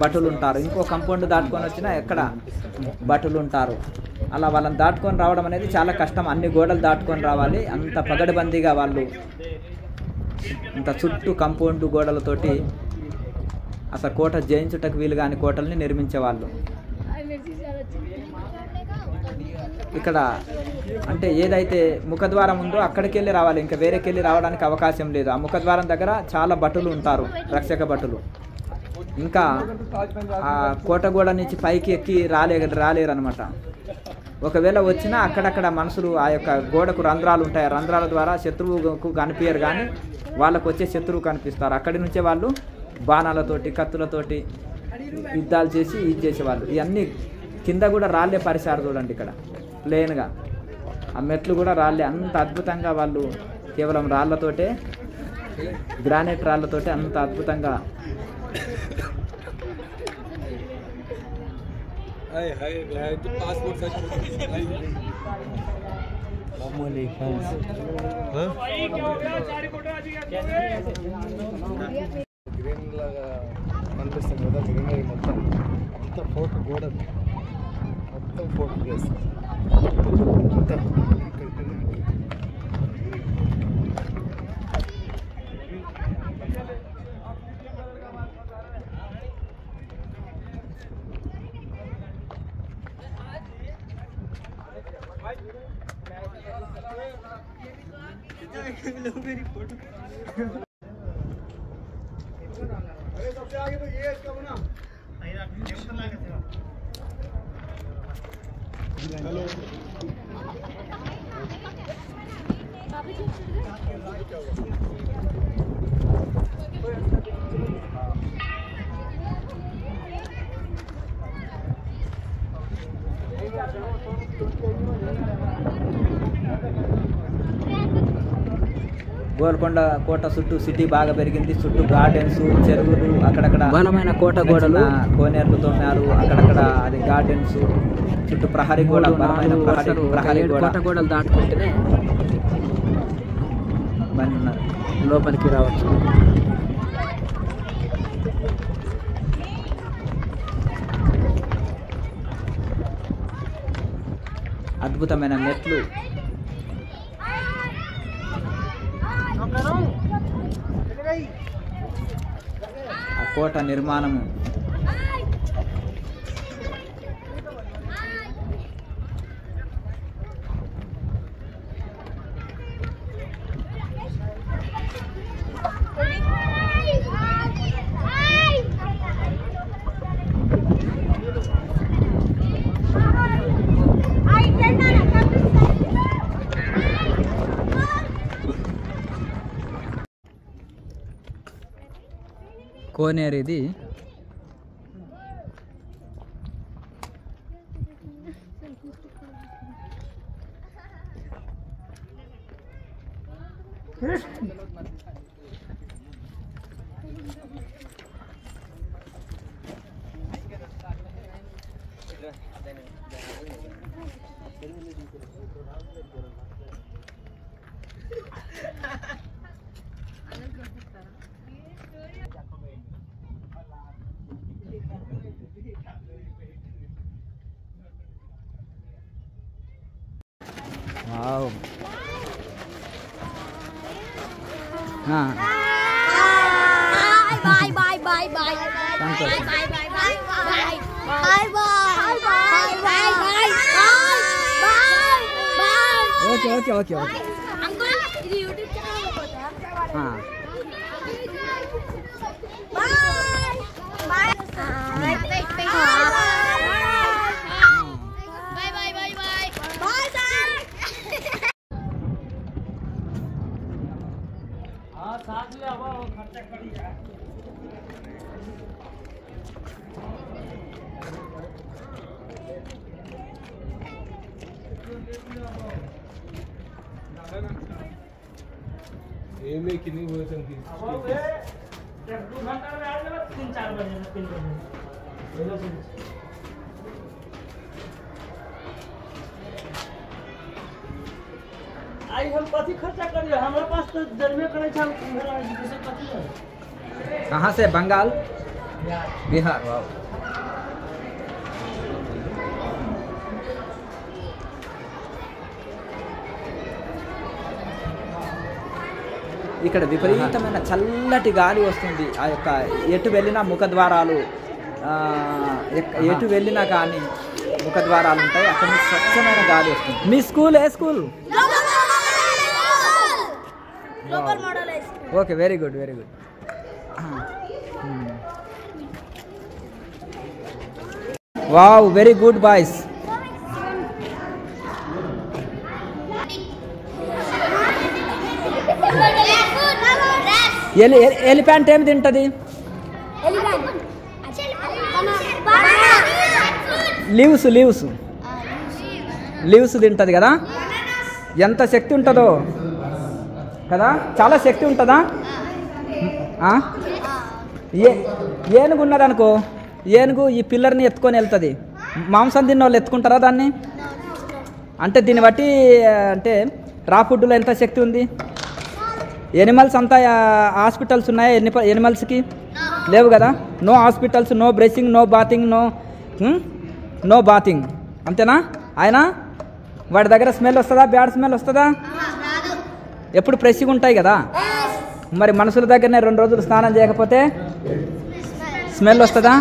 భటులు ఉంటారు, ఇంకో కాంపౌండ్ దాటుకొని వచ్చినా ఎక్కడ భటులు ఉంటారు. అలా వాళ్ళని దాటుకొని రావడం అనేది చాలా కష్టం. అన్ని గోడలు దాటుకొని రావాలి. అంత పగడబందీగా వాళ్ళు ఇంత చుట్టూ కంపౌండ్ గోడలతోటి అసలు కోట జయించుటకు వీలు కాని కోటల్ని నిర్మించేవాళ్ళు. ఇక్కడ అంటే ఏదైతే ముఖద్వారం ఉందో అక్కడికి వెళ్ళి రావాలి, ఇంకా వేరేకెళ్ళి రావడానికి అవకాశం లేదు. ఆ ముఖద్వారం దగ్గర చాలా భటులు ఉంటారు, రక్షక భటులు. ఇంకా ఆ కోటగోడ నుంచి పైకి ఎక్కి రాలేరు అనమాట. ఒకవేళ వచ్చినా అక్కడక్కడ మనుషులు ఆ యొక్క గోడకు రంధ్రాలు ఉంటాయి, రంధ్రాల ద్వారా శత్రువుకు కనిపించరు, కానీ వాళ్ళకు వచ్చే శత్రువు కనిపిస్తారు. అక్కడి నుంచే వాళ్ళు బాణాలతోటి కత్తులతోటి యుద్ధాలు చేసి ఇది చేసేవాళ్ళు. ఇవన్నీ కింద కూడా రాళ్ళే పరిశారు చూడండి, ఇక్కడ ప్లేన్గా ఆ మెట్లు కూడా రాళ్ళే. అంత అద్భుతంగా వాళ్ళు కేవలం రాళ్ళతోటే, గ్రానైట్ రాళ్ళతోటే అంత అద్భుతంగా గ్రీన్ లాగా కనిపిస్తుంది కదా, గ్రీనరీ మొత్తం అంతా ఫోర్ట్ గోడ, మొత్తం ఫోర్ట్ ప్లేస్ అంతా. గోల్కొండ కోట చుట్టూ సిటీ బాగా పెరిగింది. చుట్టూ గార్డెన్స్, చెరువులు, అక్కడక్కడ బలమైన కోట గోడలు, కోనేర్లు తోమారు. అక్కడక్కడ అది గార్డెన్స్, చుట్టూ ప్రహరీ గోడ, బలమైన ప్రహరీ కోట గోడలు దాటుకుంటేనే లోపలికి రావచ్చు. అద్భుతమైన మెట్లు, ఆ కోట నిర్మాణము. కోనేరు ఇది. Wow. Bye bye bye bye. సంతోషం. Bye bye bye bye. Bye bye. Bye bye bye. Bye bye. Okay okay okay okay. Uncle, ఇది YouTube channel పోతా. हाँ. Bye. Bye. Wait wait wait. Bye bye bye bye. Bye sir. ఏమి కింద పోతాం आई हम कथी खर्चा करिए हमारे पास तो जन्मे करे छा जैसे कथी है कहाँ से बंगाल बिहार वाह ఇక్కడ విపరీతమైన చల్లటి గాలి వస్తుంది. ఆ యొక్క ఎటు వెళ్ళినా ముఖద్వారాలు ఎటు వెళ్ళినా కానీ ముఖద్వారాలు ఉంటాయి. అక్కడ నుంచి స్వచ్ఛమైన గాలి వస్తుంది. మీ స్కూల్ ఏ school? Global model high school. Okay very good very good. Wow very good boys. Elephant ఏమి తింటది? లీవ్స్ లీవ్స్ లీవ్స్ తింటది కదా. ఎంత శక్తి ఉంటుందో కదా, చాలా శక్తి ఉంటుందా? ఏనుగు ఉన్నదనుకో, ఏనుగు ఈ పిల్లర్ని ఎత్తుకొని వెళ్తుంది. మాంసం తిన్న వాళ్ళు ఎత్తుకుంటారా దాన్ని? అంటే దీన్ని బట్టి అంటే రా ఫుడ్లో ఎంత శక్తి ఉంది. ఎనిమల్స్ అంతా హాస్పిటల్స్ ఉన్నాయా ఎనిమల్స్కి? లేవు కదా. No hospitals, no brushing, no bathing, no bathing, అంతేనా? ఆయన వాడి దగ్గర స్మెల్ వస్తుందా? బ్యాడ్ స్మెల్ వస్తుందా? ఎప్పుడు ఫ్రెష్గా ఉంటాయి కదా. మరి మనుషుల దగ్గరనే 2 రోజులు స్నానం చేయకపోతే స్మెల్ వస్తుందా?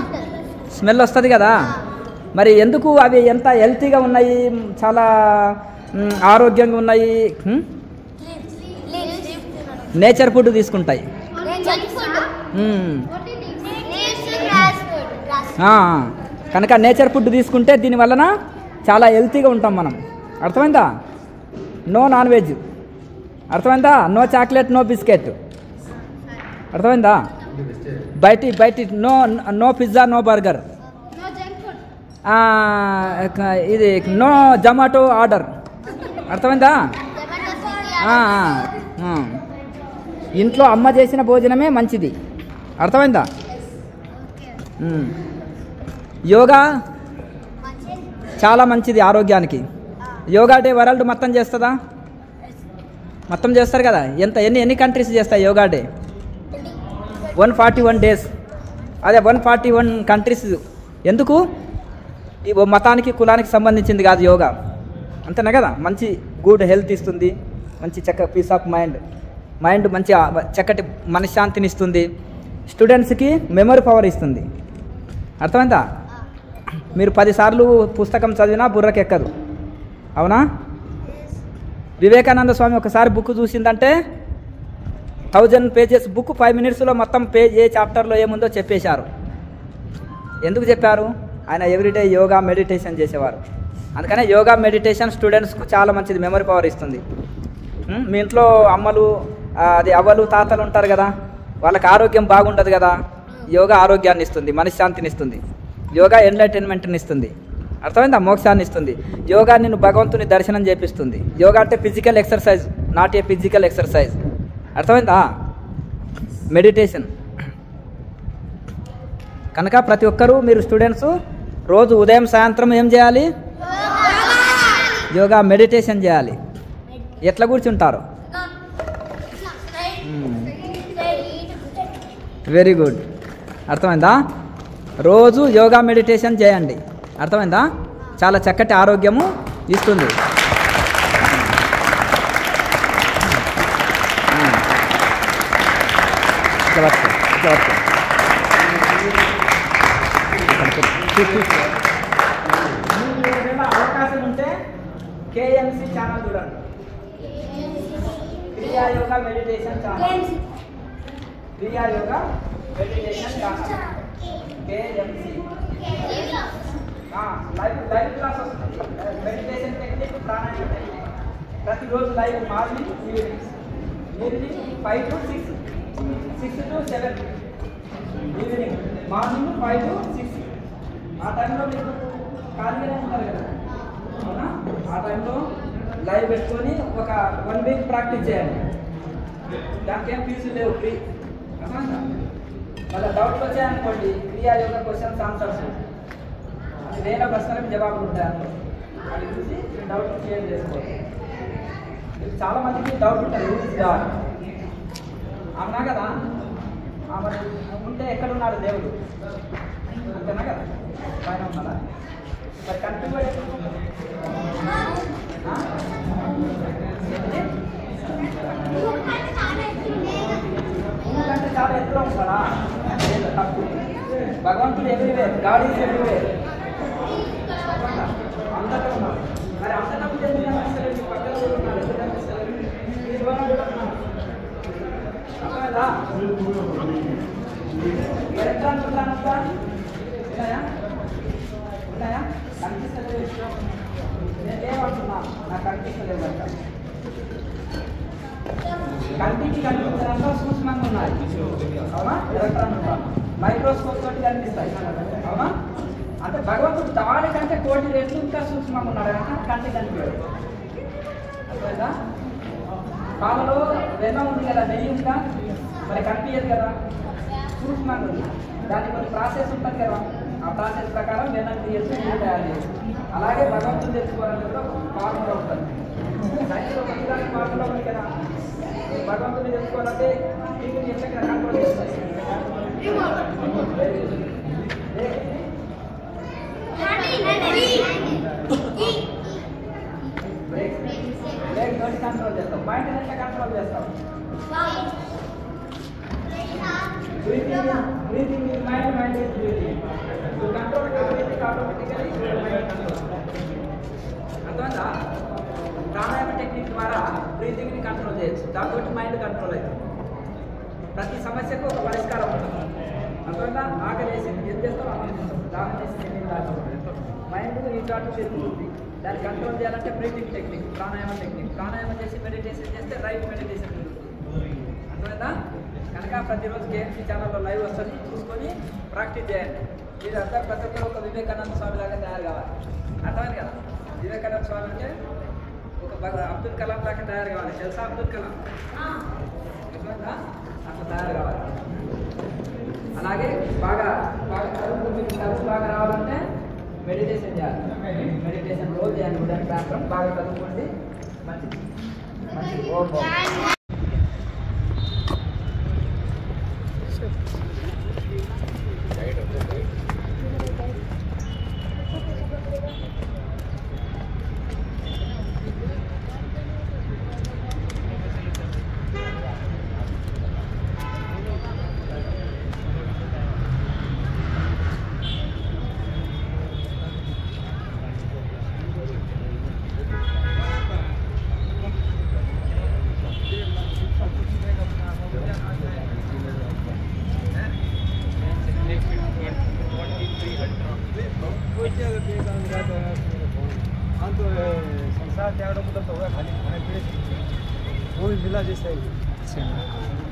స్మెల్ వస్తుంది కదా. మరి ఎందుకు అవి ఎంత హెల్తీగా ఉన్నాయి, చాలా ఆరోగ్యంగా ఉన్నాయి? నేచర్ ఫుడ్ తీసుకుంటాయి. కనుక నేచర్ ఫుడ్ తీసుకుంటే దీని వలన చాలా హెల్తీగా ఉంటాం మనం. అర్థమైందా? నో నాన్ వెజ్, అర్థమైందా? నో చాక్లెట్, నో బిస్కెట్, అర్థమైందా? బయటి నో పిజ్జా, నో బర్గర్, ఇది నో జొమాటో ఆర్డర్, అర్థమైందా? ఇంట్లో అమ్మ చేసిన భోజనమే మంచిది, అర్థమైందా? యోగా చాలా మంచిది ఆరోగ్యానికి. యోగా డే వరల్డ్ మొత్తం చేస్తుందా? మొత్తం చేస్తారు కదా. ఎన్ని కంట్రీస్ చేస్తాయి యోగా డే? 141 డేస్. అదే 141 కంట్రీస్. ఎందుకు? ఈ మతానికి కులానికి సంబంధించింది కాదు యోగా, అంతేనా కదా. మంచి గుడ్ హెల్త్ ఇస్తుంది, మంచి పీస్ ఆఫ్ మైండ్ మంచి చక్కటి మనశ్శాంతిని ఇస్తుంది. స్టూడెంట్స్కి మెమరీ పవర్ ఇస్తుంది, అర్థమైందా? మీరు 10 సార్లు పుస్తకం చదివినా బుర్రకెక్కదు, అవునా? వివేకానంద స్వామి ఒకసారి బుక్ చూసిందంటే 1000 పేజెస్ బుక్ 5 మినిట్స్లో మొత్తం ఏ చాప్టర్లో ఏముందో చెప్పేశారు. ఎందుకు చెప్పారు? ఆయన ఎవ్రీడే యోగా మెడిటేషన్ చేసేవారు. అందుకనే యోగా మెడిటేషన్ స్టూడెంట్స్కు చాలా మంచిది, మెమరీ పవర్ ఇస్తుంది. మీ ఇంట్లో అవ్వలు తాతలు ఉంటారు కదా, వాళ్ళకి ఆరోగ్యం బాగుండదు కదా. యోగా ఆరోగ్యాన్ని ఇస్తుంది, మనశ్శాంతిని ఇస్తుంది. యోగా ఎంటర్టైన్మెంట్ని ఇస్తుంది, అర్థమైందా? మోక్షాన్ని ఇస్తుంది. యోగా నిన్ను భగవంతుని దర్శనం చేపిస్తుంది. యోగా అంటే physical exercise, not a physical exercise, అర్థమైందా? మెడిటేషన్. కనుక ప్రతి ఒక్కరూ మీరు స్టూడెంట్స్ రోజు ఉదయం సాయంత్రం ఏం చేయాలి? యోగా మెడిటేషన్ చేయాలి. ఎట్లా కూర్చుంటారు? వెరీ గుడ్, అర్థమైందా? రోజు యోగా మెడిటేషన్ చేయండి, అర్థమైందా? చాలా చక్కటి ఆరోగ్యము ఇస్తుంది. అవకాశం ఉంటే KMC ఛానల్ చూడండి, క్రియా యోగా మెడిటేషన్ ఛానల్, క్రియా yoga meditation channel KMC. Live class వస్తుంది, మెడిటేషన్ టెక్నిక్, ప్రాణాయామ టెక్నిక్. ప్రతిరోజు live morning evening 5 to 6, 6 to 7 evening, morning 5 to 6. ఆ టైంలో మీరు ఖాళీగానే ఉంటారు కదా, అవునా? ఆ టైంలో లైవ్ పెట్టుకొని ఒక 1 వీక్ ప్రాక్టీస్ చేయండి. దానికి ఏం ఫీజు లేవు, ఫ్రీ. అర్థమైందా? మళ్ళీ డౌట్స్ వచ్చాయనుకోండి, క్రియాయోగ క్వశ్చన్స్ ఆన్సర్స్ అది వేల ప్రశ్నలకు జవాబులు ఉంటాయి అందులో. అది చూసి డౌట్ క్లియర్ చేసుకోవాలి. చాలా మందికి డౌట్ ఉంటుంది, రూల్స్ కావాలి. అవునా కదా? మరి ఉంటే ఎక్కడున్నాడు దేవుడు? అంతేనా కదా? పైన ఉన్నాడా? మరి కనిపించే ఎందుకంటే చాలా ఎత్తులో ఉంటాడా? తప్పు. భగవంతుడు ఎవ్రీవేర్, గాడ్ ఈజ్ ఎవ్రీవేర్. అంతటా ఉన్నాడు. మరి అంతటా ఎందుకు కనిపిస్తలేదు? పక్కన కూడా ఉన్నాడు, ఎందుకు కనిపిస్తలేదు? ఈ ద్వారా కూడా ఉన్నాడు. అర్థమైందా? ఎలక్ట్రాన్స్ ఉన్నాయా? ఉన్నాయా? కనిపిస్తలేదు. నేనేమంటున్నా, నాకు కనిపిస్తలేదు అంట. కంటికి కనిపించడంలో సూక్ష్మంగా ఉన్నాయి, అవునా? ఎలక్ట్రాన్ ఉంటాయి, మైక్రోస్కోప్ తోటి కనిపిస్తాయి, అవునా? అంటే భగవంతుడు దానికంటే కోటి రెట్లు ఇంకా సూక్ష్మంగా ఉన్నాడు అంటే కంటికి కనిపించదు. అర్థమైందా? పాలలో వెన్న ఉంది కదా, నెయ్యి ఉందా? మరి కనిపించదు కదా, సూక్ష్మంగా ఉంది. దానికి కొన్ని ప్రాసెస్ ఉంటుంది కదా, ఆ ప్రాసెస్ ప్రకారం వెన్న తీయచ్చు, నీళ్ళు తయారు చేయొచ్చు. అలాగే భగవంతుడు తెలుసుకోవాలంటే కూడా ఫార్ములా ఉంటుంది. సైన్స్లో ప్రతిదానికి ఫార్ములా ఉంది కదా. భగవంతుని తెలుసుకోవాలంటే టీవీని ఎక్కడ కంట్రోల్ చేస్తాయి. బ్రేక్ తోటి కంట్రోల్ చేస్తాం, మైండ్ ఎట్లా కంట్రోల్ చేస్తాం? Breathing is mind, mind is breathing. To control your breathing automatically your mind control. అర్థమైందా? ప్రాణాయామ టెక్నిక్ ద్వారా బ్రీతింగ్ని కంట్రోల్ చేయొచ్చు, దాంతో మైండ్ కంట్రోల్ అవుతుంది. ప్రతి సమస్యకు ఒక పరిష్కారం ఉంటుంది. అర్థమైందా? ఆకలి వేసి ఏం చేస్తాం? ఆలోచిస్తాం. దాహం వేసి నీళ్ళు తాగుతాం. మైండ్ ఈ చాటు తిరుగుతుంది. దాన్ని కంట్రోల్ చేయాలంటే బ్రీతింగ్ టెక్నిక్, ప్రాణాయామ టెక్నిక్. ప్రాణాయామం చేసి మెడిటేషన్ చేస్తే రైట్ మెడిటేషన్ జరుగుతుంది. అర్థమైందా? కనుక ప్రతిరోజు కేఎంసీ ఛానల్లో లైవ్ వస్తుంది, చూసుకొని ప్రాక్టీస్ చేయండి. మీరంతా ప్రతి ఒక్కరు ఒక వివేకానంద స్వామి లాగా తయారు కావాలి. అర్థమైంది కదా? వివేకానంద స్వామి అంటే ఒక అబ్దుల్ కలాం లాగా తయారు కావాలి. తెలుసా అబ్దుల్ కలాం? అర్థమైందా? అట్లా తయారు కావాలి. అలాగే బాగా బాగా చదువు బాగా రావాలంటే మెడిటేషన్ చేయాలి. మెడిటేషన్ రోజు చేయాలి. ఉదయం సాయంత్రం బాగా చదువుకోండి, మంచిది మంచిది. ఓహో, संसार त्यागने मतलब तो होगा खाली खाने पीने वो भी मिला जैसा ही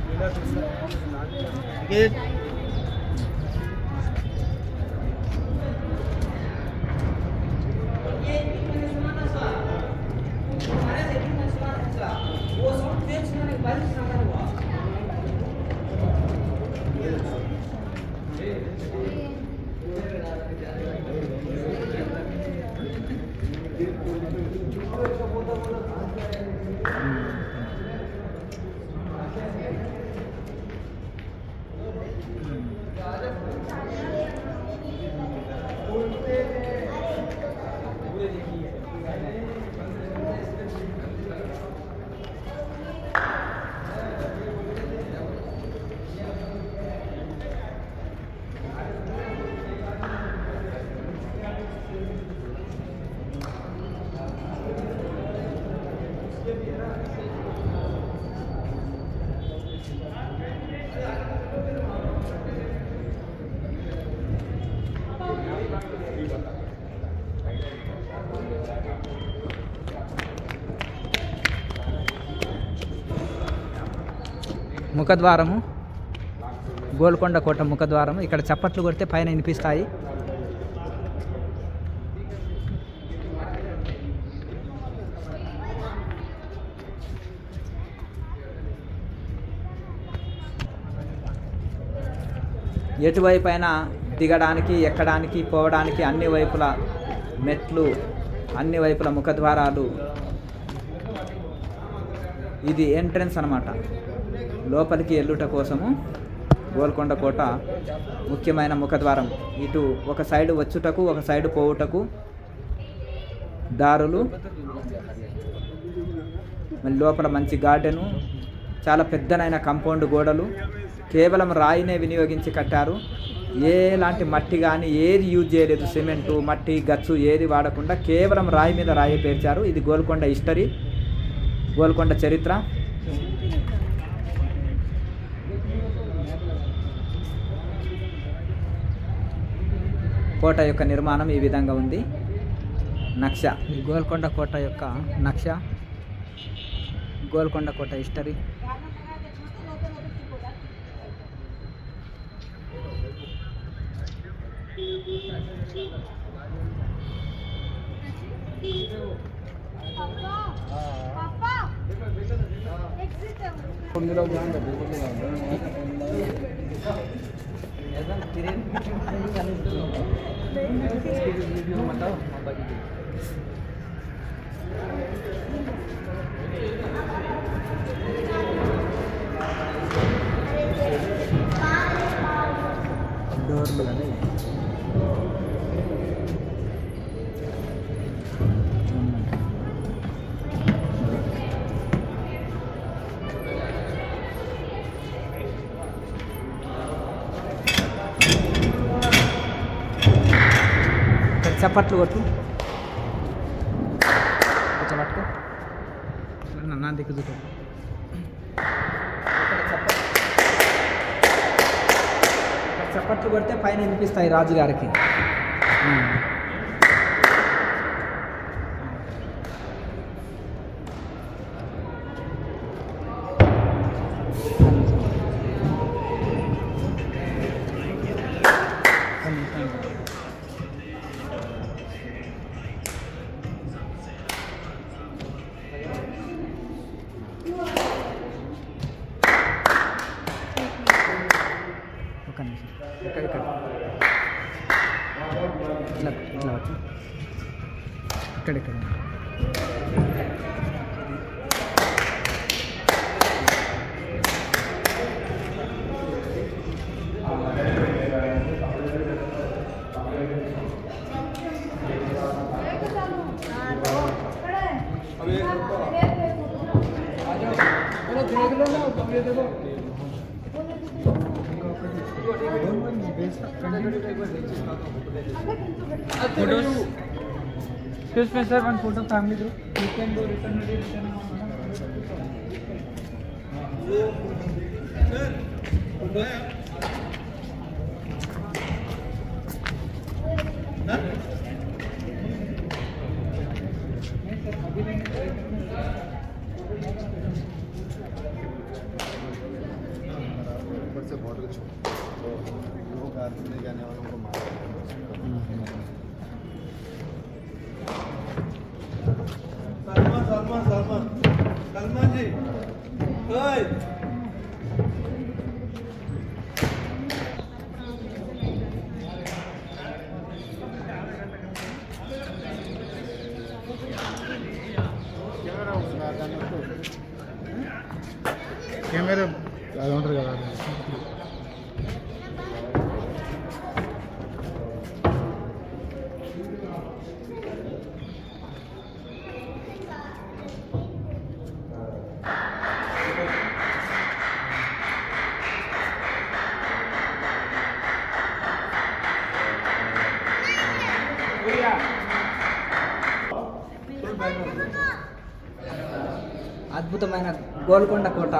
मिला जैसा। ముఖద్వారము, గోల్కొండ కోట ముఖద్వారము. ఇక్కడ చప్పట్లు కొడితే పైన వినిపిస్తాయి. ఎటువైపు అయినా దిగడానికి, ఎక్కడానికి, పోవడానికి అన్ని వైపుల మెట్లు, అన్ని వైపుల ముఖద్వారాలు. ఇది ఎంట్రన్స్ అన్నమాట. లోపలికి వెళ్ళుట కోసము గోల్కొండ కోట ముఖ్యమైన ముఖద్వారం. ఇటు ఒక సైడ్ వచ్చుటకు, ఒక సైడ్ పోవుటకు దారులు. మళ్ళీ లోపల మంచి గార్డెను, చాలా పెద్దనైన కాంపౌండ్ గోడలు. కేవలం రాయినే వినియోగించి కట్టారు. ఎలాంటి మట్టి కానీ ఏది యూజ్ చేయలేదు. సిమెంటు, మట్టి, గచ్చు ఏది వాడకుండా కేవలం రాయి మీద రాయి పేర్చారు. ఇది గోల్కొండ హిస్టరీ, గోల్కొండ చరిత్ర. కోట యొక్క నిర్మాణం ఈ విధంగా ఉంది. నక్ష, గోల్కొండ కోట యొక్క నక్ష, గోల్కొండ కోట హిస్టరీ. డోర్లు కానీ చప్పట్లు కొట్టు, కొంచెం పట్టుకో, నా దిక్కు చూడు. చప్పట్లు కొడితే పైన వినిపిస్తాయి రాజుగారికి. ఒక నిమిషం, ఇక్కడ ఇట్లా ఇట్లా వచ్చి ఇక్కడ Excuse me, sir, one photo family group. You can go return. Salman ji, camera అది ఉంటుంది కదా. అద్భుతమైన గోల్కొండ కోట.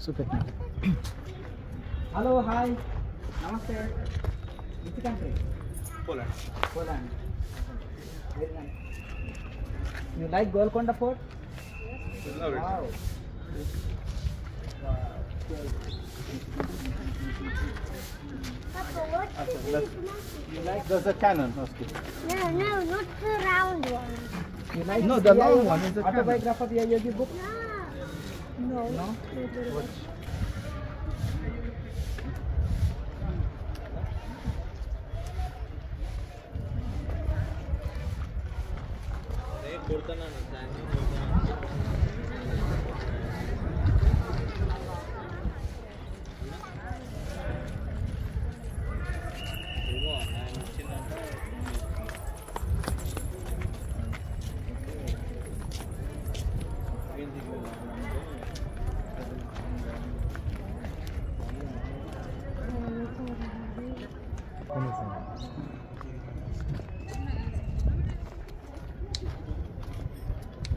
చూపెట్టిన. హలో హాయ్ నమస్తే. Which country? Poland. Very nice. You like Golconda fort? Wow. You like there's a cannon, okay. No, not the round one. You like No, the long one is the cannon. autobiography of Yogi book? No. No.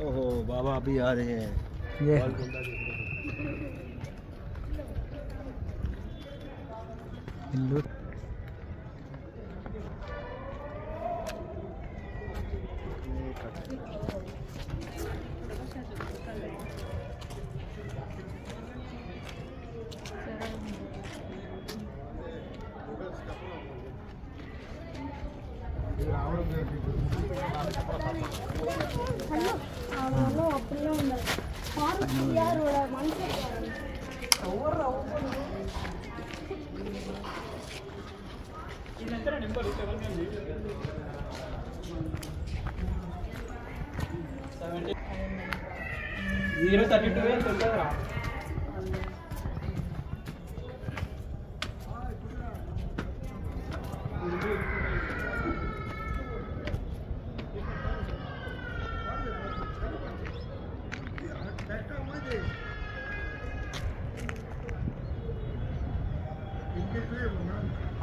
ओहो बाबा अभी आ रहे हैं. ये इल्लू Hello, అప్పుడే ఉన్నారు. Park యారు మంచి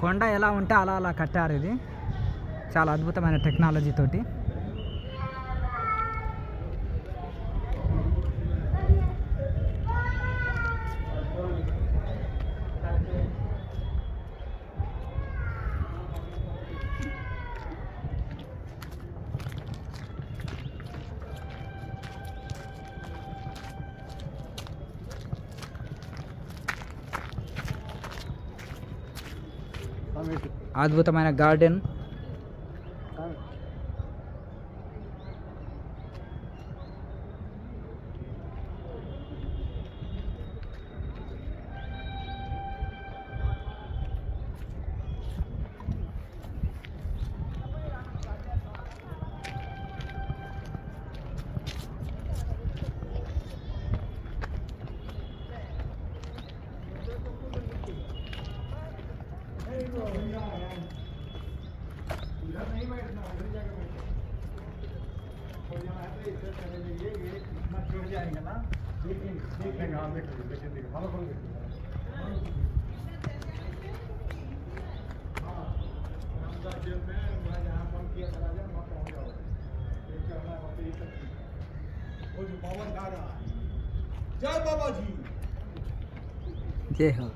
కొండ ఎలా ఉంటే అలా అలా కట్టారు. ఇది చాలా అద్భుతమైన టెక్నాలజీ తోటి. అద్భుతమైన గార్డెన్. जय बाबा जी. जय हो.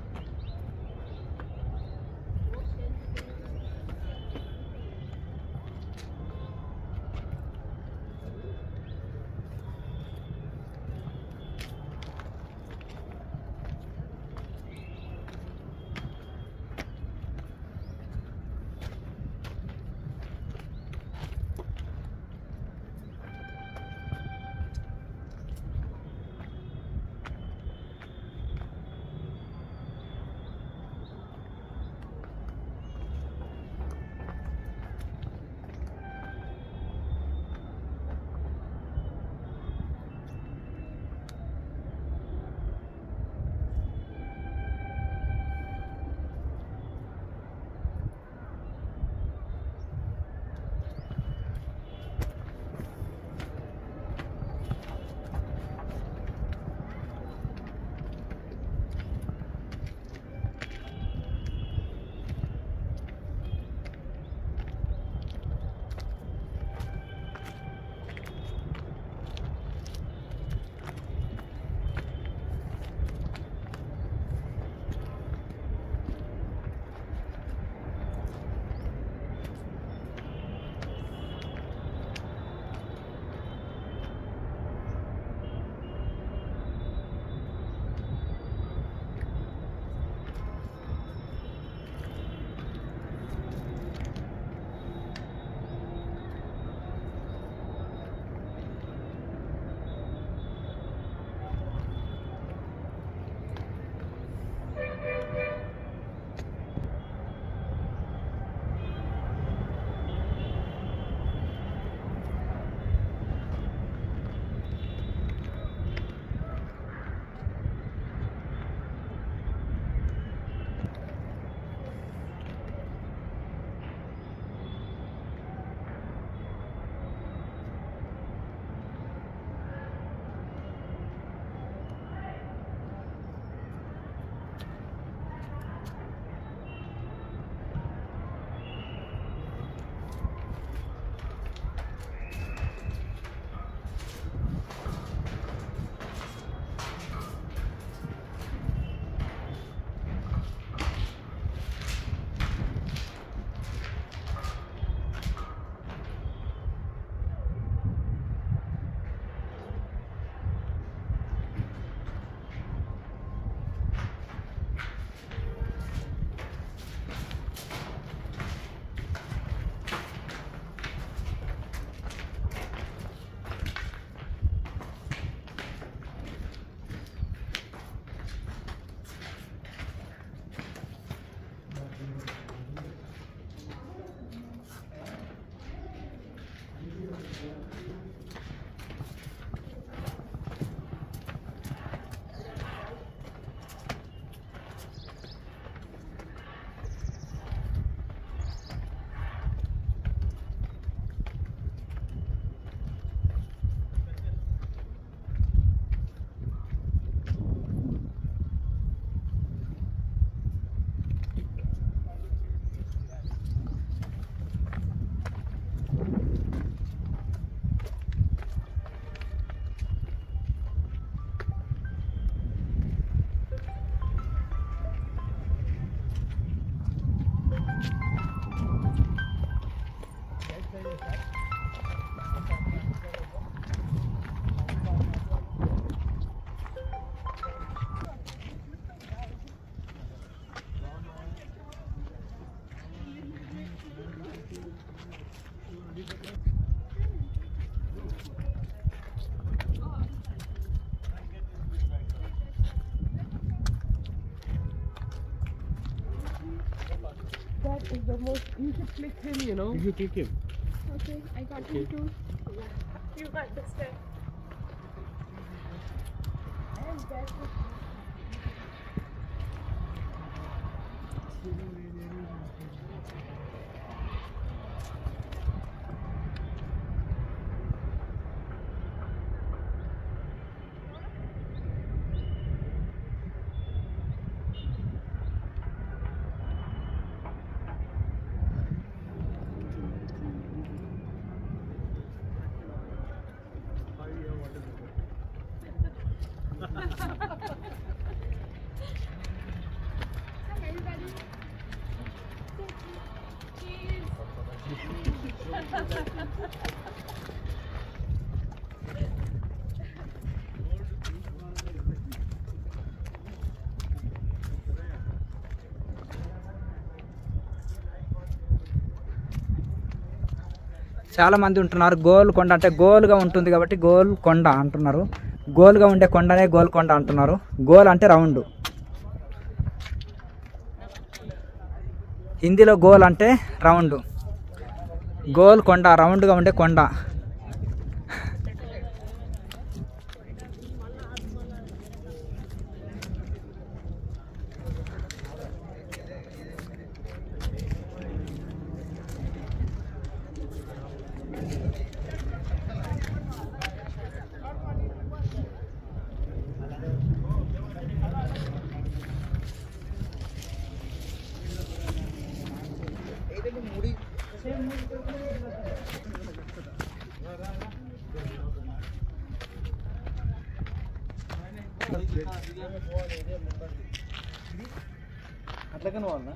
You should click him, you know. You click him. Okay, I got him too. You got this guy. చాలా మంది ఉంటున్నారు. గోల్కొండ అంటే గోల్గా ఉంటుంది కాబట్టి గోల్కొండ అంటున్నారు. గోల్గా ఉండే కొండనే గోల్కొండ అంటున్నారు. గోల్ అంటే రౌండ్, హిందీలో గోల్ అంటే రౌండ్. గోల్కొండ రౌండ్గా ఉండే కొండ. అట్లకనే వాళ్ళ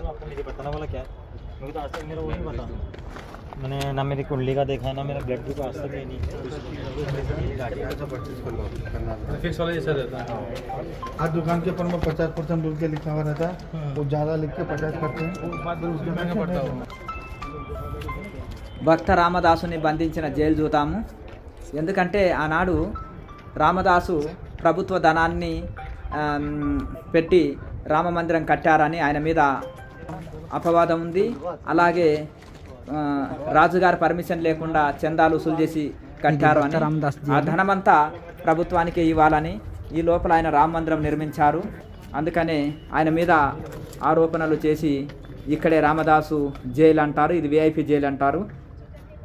आपको मुझे बताना वाला क्या है, क्योंकि तो आज तक मेरा वही बता, मैंने ना मेरी कुंडली का देखा है ना मेरा ब्लड ग्रुप आज तक ही नहीं। फिक्स वाला जैसा रहता है। आज दुकान के ऊपर में 50% बोल के लिखा हुआ रहता है, वो ज़्यादा लिख के 50 करते हैं। उसके महंगा पड़ता है। భక్త రామదాసుని బంధించిన జైలు చూద్దాము. ఎందుకంటే ఆనాడు రామదాసు ప్రభుత్వ ధనాన్ని పెట్టి రామమందిరం కట్టారని ఆయన మీద అపవాదం ఉంది. అలాగే రాజుగారి పర్మిషన్ లేకుండా చందాలు వసూలు చేసి కట్టారు అని, ఆ ధనమంతా ప్రభుత్వానికి ఇవ్వాలని ఈ లోపల ఆయన రామ మందిరం నిర్మించారు. అందుకనే ఆయన మీద ఆరోపణలు చేసి ఇక్కడే రామదాసు జైలు అంటారు, ఇది విఐపి జైలు అంటారు,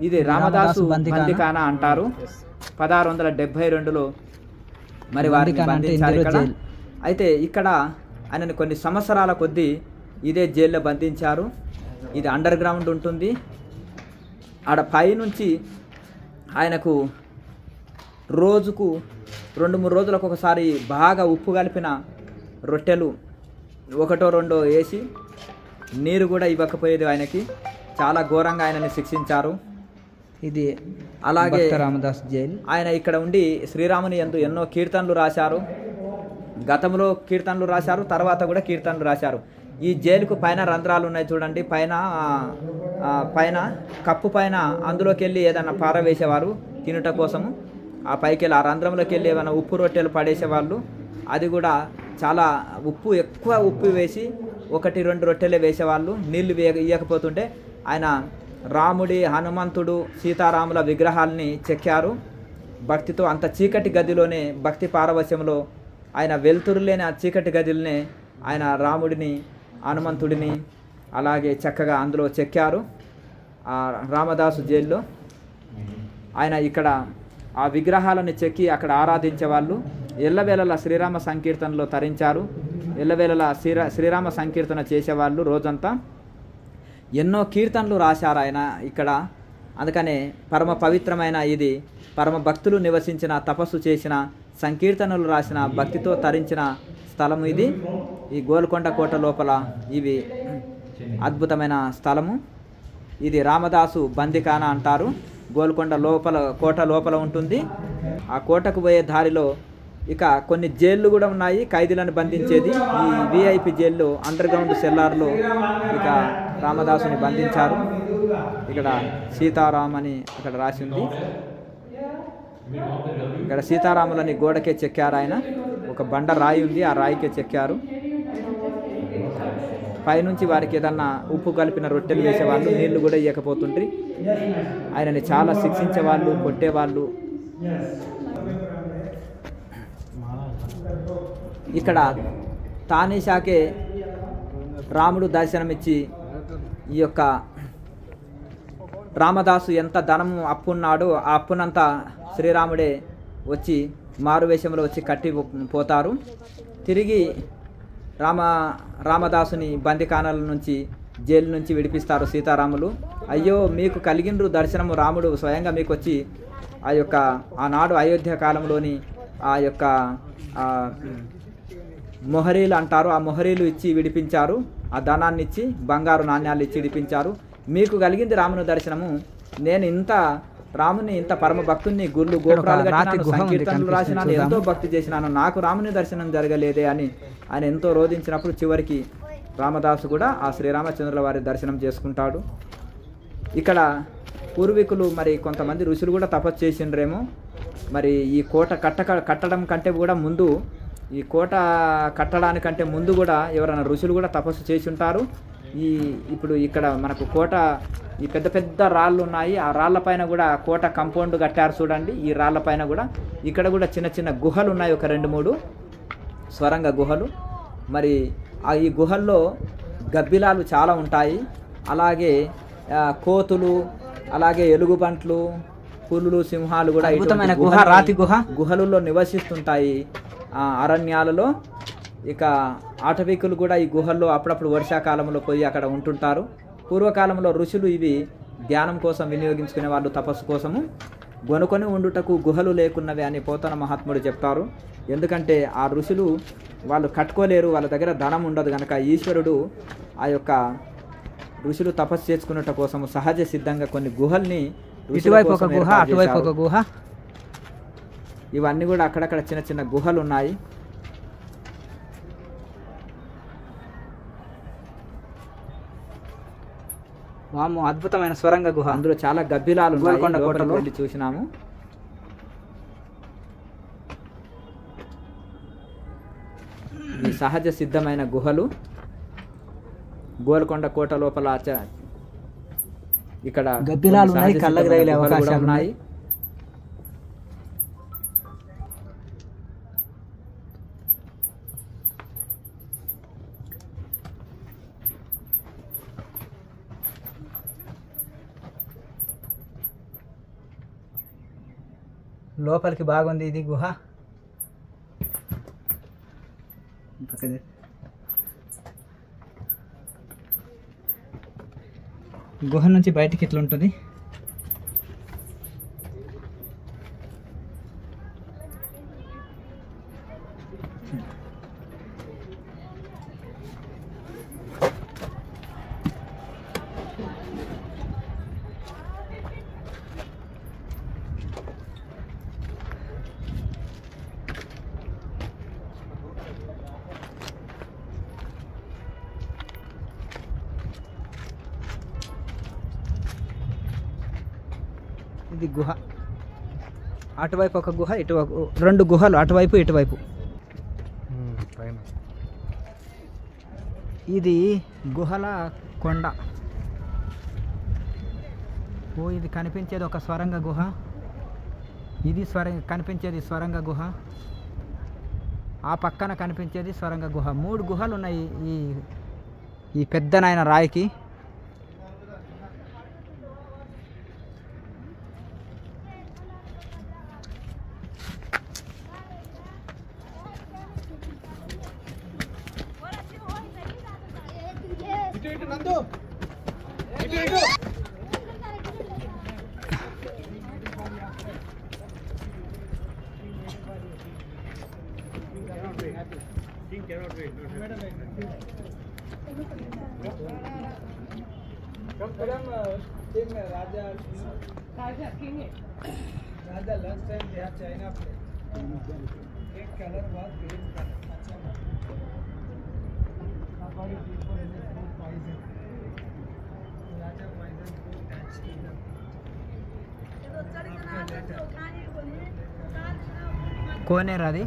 ఇది రామదాసు బందిఖానా అంటారు. 1672లో మరి వారిని బంధించారు ఇక్కడ. అయితే ఇక్కడ ఆయనని కొన్ని సంవత్సరాల కొద్దీ ఇదే జైల్లో బంధించారు. ఇది అండర్ గ్రౌండ్ ఉంటుంది. ఆడ పైనుంచి ఆయనకు రోజుకు 2-3 రోజులకు ఒకసారి బాగా ఉప్పు కలిపిన రొట్టెలు 1-2 వేసి నీరు కూడా ఇవ్వకపోయేది ఆయనకి. చాలా ఘోరంగా ఆయనని శిక్షించారు. ఇది అలాగే రామదాస్ జైలు. ఆయన ఇక్కడ ఉండి శ్రీరాముని యందు ఎన్నో కీర్తనలు రాశారు. గతంలో కీర్తనలు రాశారు, తర్వాత కూడా కీర్తనలు రాశారు. ఈ జైలుకు పైన రంధ్రాలు ఉన్నాయి చూడండి, పైన కప్పు పైన అందులోకి వెళ్ళి ఏదైనా పారవేసేవారు తినుట కోసము. ఆ పైకి వెళ్ళి ఆ రంధ్రంలోకి వెళ్ళి ఏమైనా ఉప్పు రొట్టెలు పడేసేవాళ్ళు. అది కూడా చాలా ఎక్కువ ఉప్పు వేసి 1-2 రొట్టెలే వేసేవాళ్ళు. నీళ్లు ఇవ్వకపోతుంటే ఆయన రాముడి, హనుమంతుడు, సీతారాముల విగ్రహాలని చెక్కారు భక్తితో. అంత చీకటి గదిలోనే భక్తి పారవశ్యంలో ఆయన వెలుతురు లేని ఆ చీకటి గదిలోనే ఆయన రాముడిని, హనుమంతుడిని అలాగే చక్కగా అందులో చెక్కారు ఆ రామదాసు జైల్లో. ఆయన ఇక్కడ ఆ విగ్రహాలను చెక్కి అక్కడ ఆరాధించేవాళ్ళు. ఎల్లవేళలా శ్రీరామ సంకీర్తనలో తరించారు. ఎల్లవేళలా శ్రీరామ సంకీర్తన చేసేవాళ్ళు రోజంతా. ఎన్నో కీర్తనలు రాశారు ఆయన ఇక్కడ. అందుకనే పరమ పవిత్రమైన ఇది పరమ భక్తులు నివసించిన, తపస్సు చేసిన, సంకీర్తనలు రాసిన, భక్తితో తరించిన స్థలం ఇది. ఈ గోల్కొండ కోట లోపల ఇవి అద్భుతమైన స్థలము. ఇది రామదాసు బందిఖానా అంటారు. గోల్కొండ లోపల, కోట లోపల ఉంటుంది. ఆ కోటకు పోయే దారిలో ఇక కొన్ని జైళ్ళు కూడా ఉన్నాయి ఖైదీలను బంధించేది. ఈ విఐపి జైల్లో అండర్ గ్రౌండ్ సెల్లార్లో ఇక రామదాసుని బంధించారు. ఇక్కడ సీతారాం అని అక్కడ రాసి ఉంది. ఇక్కడ సీతారాములని గోడకే చెక్కారు ఆయన. ఒక బండ రాయి ఉంది, ఆ రాయికే చెక్కారు. పైనుంచి వారికి ఏదన్నా ఉప్పు కలిపిన రొట్టెలు వేసేవాళ్ళు, నీళ్లు కూడా ఇవ్వకపోతుండ్రి. ఆయనని చాలా శిక్షించేవాళ్ళు, కొట్టేవాళ్ళు. ఇక్కడ తానీషాకే రాముడు దర్శనమిచ్చి ఈ యొక్క రామదాసు ఎంత ధనము అప్పున్నాడో ఆ అప్పునంతా శ్రీరాముడే వచ్చి మారువేషంలో వచ్చి కట్టి పోతారు. తిరిగి రామదాసుని బందిఖానాల నుంచి, జైలు నుంచి విడిపిస్తారు సీతారాములు. అయ్యో మీకు కలిగినరు దర్శనము, రాముడు స్వయంగా మీకు వచ్చి ఆ యొక్క ఆనాడు అయోధ్య కాలంలోని ఆ యొక్క మొహరీలు అంటారు, ఆ మొహరీలు ఇచ్చి విడిపించారు. ఆ ధనాన్ని ఇచ్చి బంగారు నాణ్యాలు ఇచ్చి విడిపించారు. మీకు కలిగింది రాముని దర్శనము. నేను ఇంత రాముని, ఇంత పరమ భక్తుని, గుళ్ళు గోపురాలు కట్టినాను, సంకీర్తనలు రాసినాను, ఎంతో భక్తి చేసినాను, నాకు రాముని దర్శనం జరగలేదే అని ఆయన ఎంతో రోధించినప్పుడు చివరికి రామదాసు కూడా ఆ శ్రీరామచంద్రుల వారి దర్శనం చేసుకుంటాడు. ఇక్కడ పూర్వీకులు మరి కొంతమంది ఋషులు కూడా తపస్సు చేసిండ్రేమో. మరి ఈ కోట కట్టడం కంటే కూడా ముందు, ఈ కోట కట్టడానికంటే ముందు కూడా ఎవరైనా ఋషులు కూడా తపస్సు చేసి ఉంటారు. ఇప్పుడు ఇక్కడ మనకు కోట, ఈ పెద్ద పెద్ద రాళ్ళు ఉన్నాయి. ఆ రాళ్ళపైన కూడా కోట కంపౌండ్ కట్టారు చూడండి. ఈ రాళ్ళపైన కూడా ఇక్కడ కూడా చిన్న చిన్న గుహలు ఉన్నాయి, ఒక 2-3 స్వరంగ గుహలు. మరి ఈ గుహల్లో గబ్బిలాలు చాలా ఉంటాయి. అలాగే కోతులు, అలాగే ఎలుగుబంట్లు, పులులు, సింహాలు కూడా రాతి గుహలలో నివసిస్తుంటాయి. అరణ్యాలలో ఇక ఆటవికులు కూడా ఈ గుహల్లో అప్పుడప్పుడు వర్షాకాలంలో పోయి అక్కడ ఉంటుంటారు. పూర్వకాలంలో ఋషులు ఇవి ధ్యానం కోసం వినియోగించుకునే వాళ్ళు, తపస్సు కోసము. గొనుకొని ఉండుటకు గుహలు లేకున్నవి అని పోతన మహాత్ముడు చెప్తారు. ఎందుకంటే ఆ ఋషులు వాళ్ళు కట్టుకోలేరు, వాళ్ళ దగ్గర ధనం ఉండదు కనుక ఈశ్వరుడు ఆ యొక్క ఋషులు తపస్సు చేసుకున్నట కోసము సహజ సిద్ధంగా కొన్ని గుహల్ని, ఇటువైపు ఒక గుహ, అటువైపు ఒక గుహ, ఇవన్నీ కూడా అక్కడక్కడ చిన్న చిన్న గుహలు ఉన్నాయి. వాము అద్భుతమైన స్వరంగ గుహ. అందులో చాలా గబ్బిలాలు గోల్కొండ కోటలో వెళ్ళి చూసినాము. ఈ సహజ సిద్ధమైన గుహలు గోల్కొండ కోట లోపల ఇక్కడ గబ్బిలాలు ఉన్నాయి, కళ్ళకు తగిలే అవకాశాలు ఉన్నాయి. లోపలికి బాగుంది ఇది గుహ. గుహ నుంచి బయటికి ఇట్లా ఉంటుంది. ఇది గుహ. అటువైపు ఒక గుహ, ఇటువైపు 2 గుహలు, అటువైపు ఇటువైపు. ఇది గుహల కొండ. ఇది కనిపించేది ఒక స్వరంగ గుహ. ఇది కనిపించేది స్వరంగ గుహ. ఆ పక్కన కనిపించేది స్వరంగ గుహ. 3 గుహలు ఉన్నాయి ఈ పెద్దనైన రాయికి. King cannot wait. Raja King है. Raja last time they have China play. Red color was green color. अच्छा ना. Kabadi people in the food poison. Raja poison food catch kingdom. కోనేరు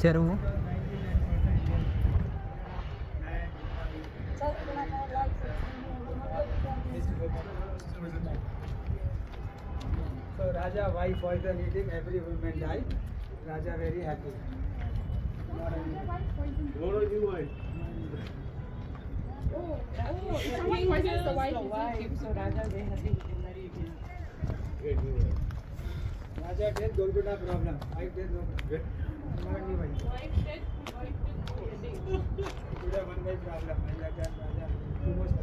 చెరువు So Raja why poison eating every woman die. Raja very happy. What are you why? King poisons the wife. So Raja very happy to marry again. Raja dead Golgotha problem. I dead no. Money why? Wife dead. Today one way problem. Raja too much.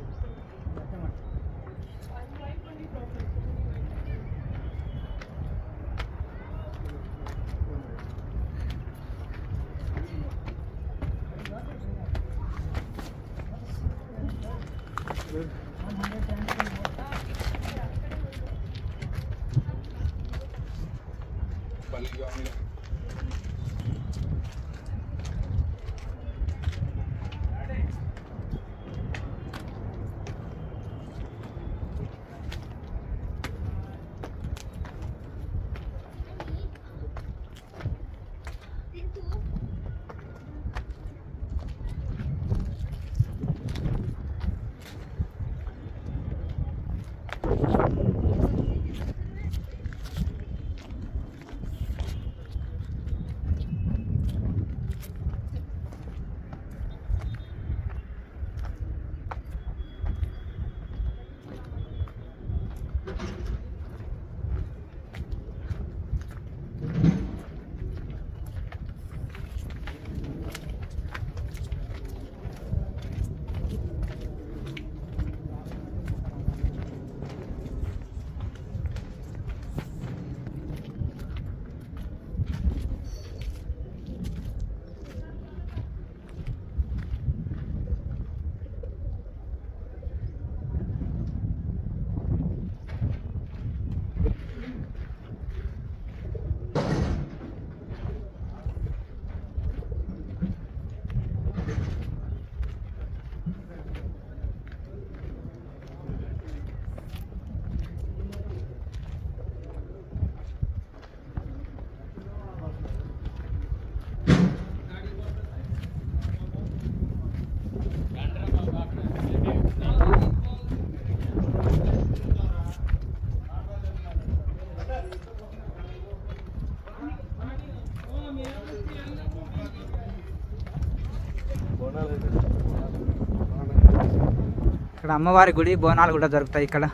ఇక్కడ అమ్మవారి గుడి బోనాలు కూడా జరుగుతాయి ఇక్కడ.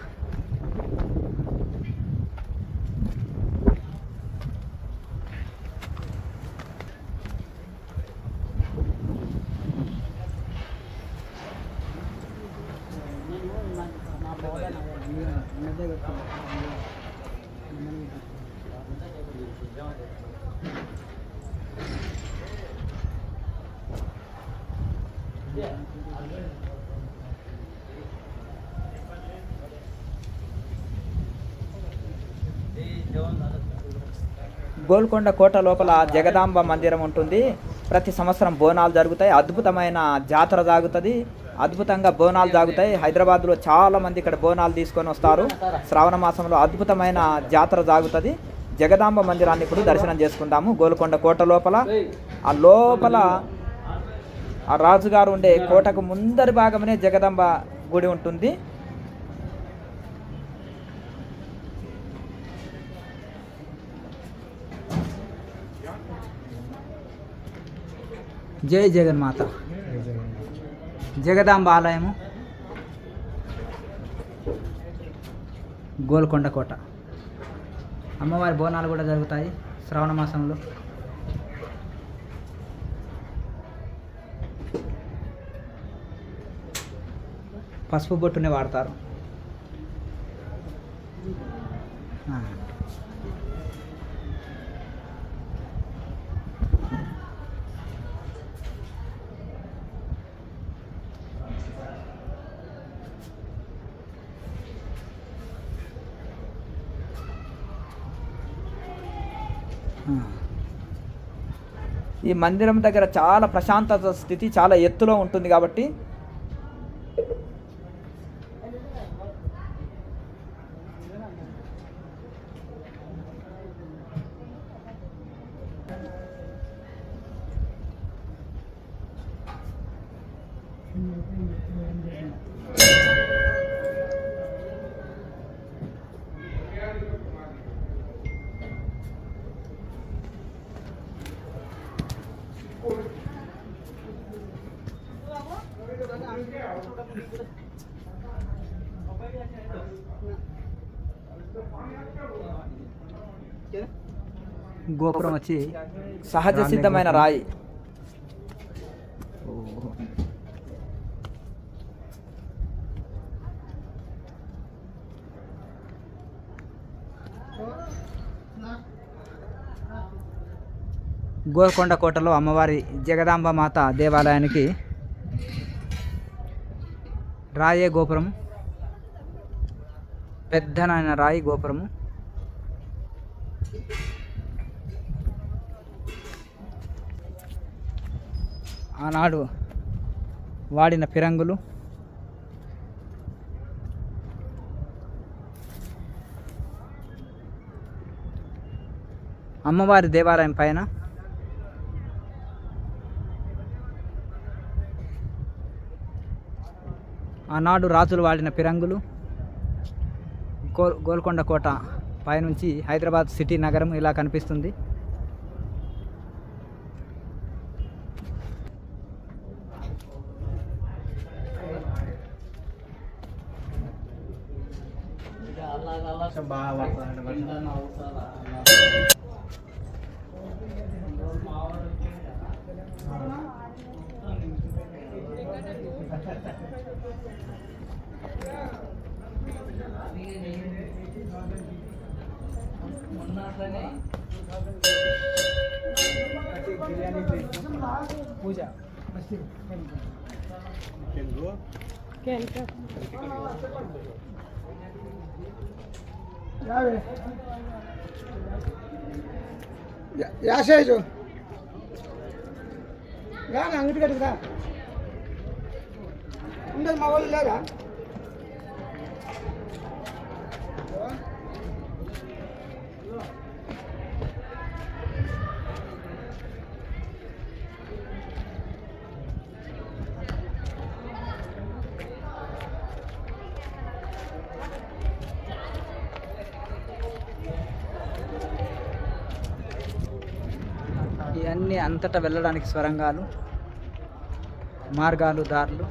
గోల్కొండ కోట లోపల జగదాంబ మందిరం ఉంటుంది. ప్రతి సంవత్సరం బోనాలు జరుగుతాయి. అద్భుతమైన జాతర సాగుతుంది. అద్భుతంగా బోనాలు సాగుతాయి. హైదరాబాద్లో చాలా మంది ఇక్కడ బోనాలు తీసుకొని వస్తారు. శ్రావణ మాసంలో అద్భుతమైన జాతర సాగుతుంది. జగదాంబ మందిరాన్ని ఇప్పుడు దర్శనం చేసుకుందాము. గోల్కొండ కోట లోపల ఆ లోపల ఆ రాజుగారు ఉండే కోటకు ముందరి భాగమనే జగదాంబ గుడి ఉంటుంది. జై జగన్మాత. జగదాంబ ఆలయము గోల్కొండ కోట. అమ్మవారి బోనాలు కూడా జరుగుతాయి శ్రావణ మాసంలో. పసుపు బొట్టునే వాడతారు. ఈ మందిరం దగ్గర చాలా ప్రశాంతత స్థితి, చాలా ఎత్తులో ఉంటుంది కాబట్టి గోపురం వచ్చి సహజ సిద్ధమైన రాయి. గోల్కొండ కోటలో అమ్మవారి జగదాంబ మాత దేవాలయానికి రాయే గోపురం, పెద్దనైన రాయి గోపురము. ఆనాడు వాడిన ఫిరంగులు, అమ్మవారి దేవాలయం పైన ఆనాడు రాజులు వాడిన ఫిరంగులు, గోల్కొండ కోట పైనుంచి హైదరాబాద్ సిటీ నగరం ఇలా కనిపిస్తుంది. యాసేజు రా అంగటి కట్టుకురా ఉండదు మా వాళ్ళు లేదా ఇవన్నీ అంతటా వెళ్ళడానికి స్వరంగాలు, మార్గాలు, దారులు.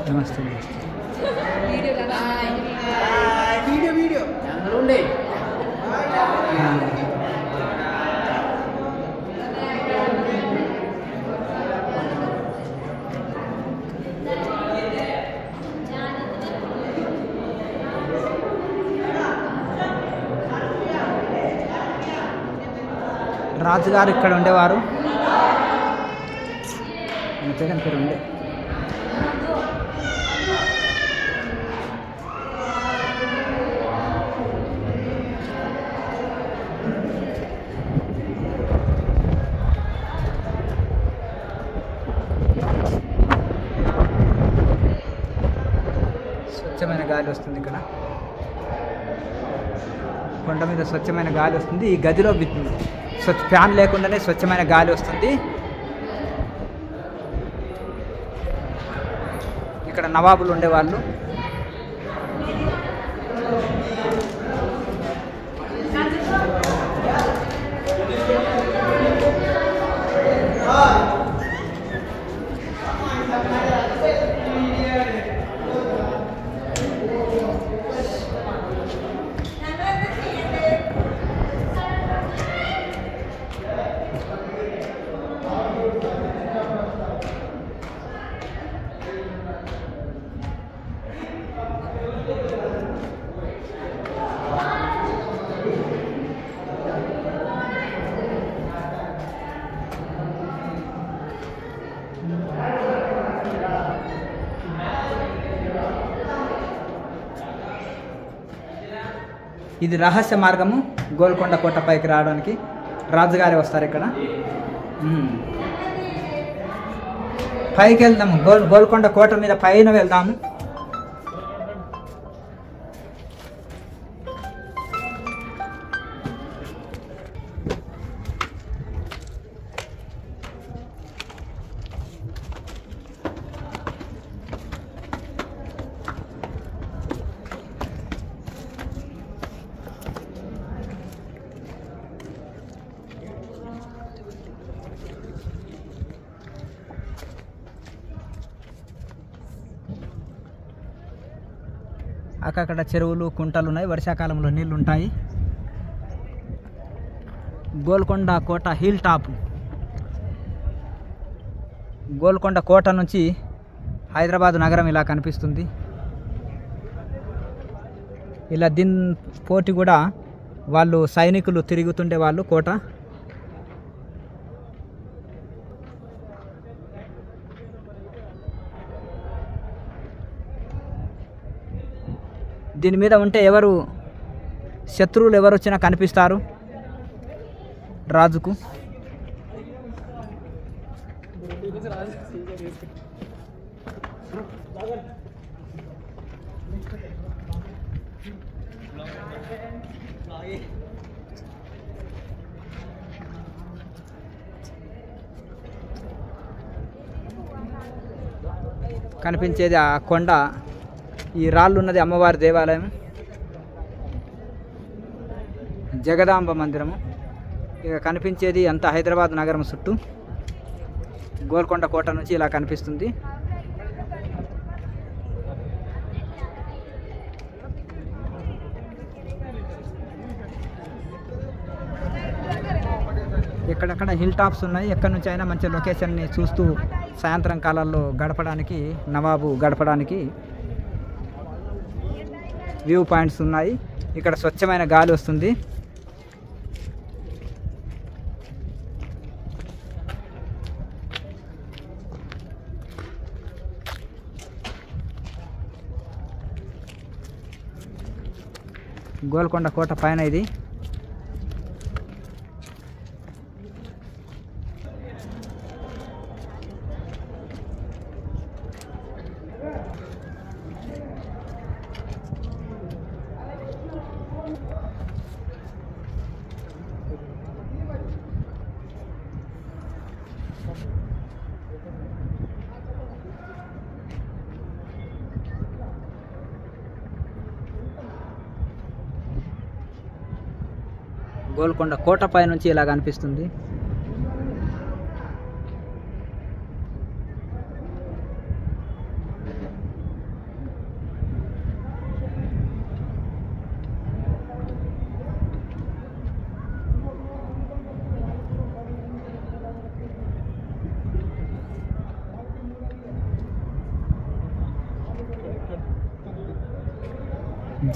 నమస్తే. వీడియో రాజుగారు ఇక్కడ ఉండేవారు. జగన్ పేరు ఉండే. స్వచ్ఛమైన గాలి వస్తుంది ఇక్కడ. కొండ మీద స్వచ్ఛమైన గాలి వస్తుంది. ఈ గదిలో ఫ్యాన్ లేకుండానే స్వచ్ఛమైన గాలి వస్తుంది. ఇక్కడ నవాబులు ఉండేవాళ్ళు. ఇది రహస్య మార్గము గోల్కొండ కోట పైకి రావడానికి. రాజుగారే వస్తారు ఇక్కడ. పైకి వెళ్దాము, గోల్కొండ కోట మీద పైన వెళ్దాము. అక్కడ చెరువులు కుంటలు ఉన్నాయి, వర్షాకాలంలో నీళ్ళు ఉంటాయి. గోల్కొండ కోట హిల్ టాప్. గోల్కొండ కోట నుంచి హైదరాబాద్ నగరం ఇలా కనిపిస్తుంది. ఇలా దీని పోటీ కూడా వాళ్ళు సైనికులు తిరుగుతుండే వాళ్ళు కోట. దీని మీద ఉంటే ఎవరు శత్రువులు ఎవరు వచ్చినా కనిపిస్తారు రాజుకు. కనిపించేది ఆ కొండ, ఈ రాళ్ళు ఉన్నది అమ్మవారి దేవాలయం, జగదాంబ మందిరము. ఇక కనిపించేది అంత హైదరాబాద్ నగరం చుట్టూ. గోల్కొండ కోట నుంచి ఇలా కనిపిస్తుంది. ఎక్కడెక్కడ హిల్ టాప్స్ ఉన్నాయి. ఎక్కడి నుంచి అయినా మంచి లొకేషన్ని చూస్తూ సాయంత్రం కాలాల్లో గడపడానికి, నవాబు గడపడానికి వ్యూ పాయింట్స్ ఉన్నాయి. ఇక్కడ స్వచ్ఛమైన గాలి వస్తుంది. గోల్కొండ కోట పైన ఇది. గోల్కొండ కోట పై నుంచి ఇలా కనిపిస్తుంది.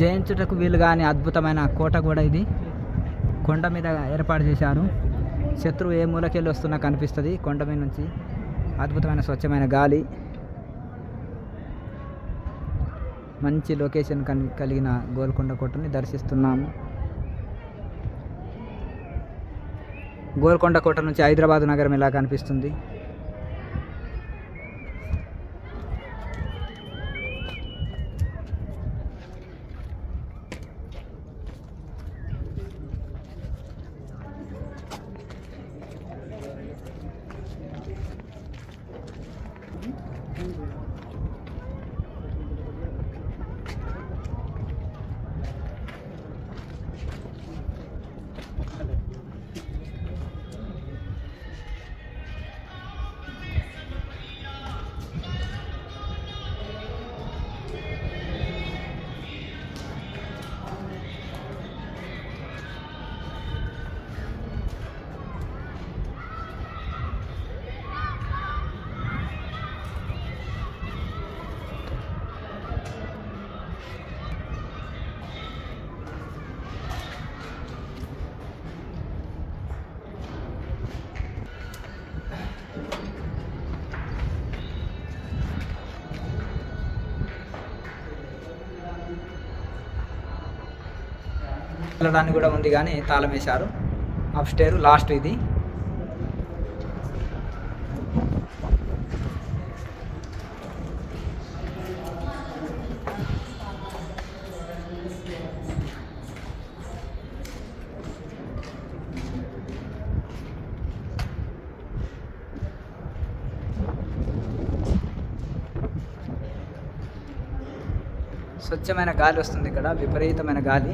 జయించుటకు వీలు కాని అద్భుతమైన కోట కూడా ఇది. కొండ మీద ఏర్పాటు చేశారు. శత్రువు ఏ మూలకెళ్ళి వస్తున్నా కనిపిస్తుంది కొండ మీద నుంచి. అద్భుతమైన స్వచ్ఛమైన గాలి, మంచి లొకేషన్ కలిగిన గోల్కొండ కోటని దర్శిస్తున్నాము. గోల్కొండ కోట నుంచి హైదరాబాద్ నగరం ఇలా కనిపిస్తుంది. వెళ్ళడానికి కూడా ఉంది కానీ తాళం వేశారు. అప్ స్టేర్ లాస్ట్ ఇది. స్వచ్ఛమైన గాలి వస్తుంది ఇక్కడ, విపరీతమైన గాలి.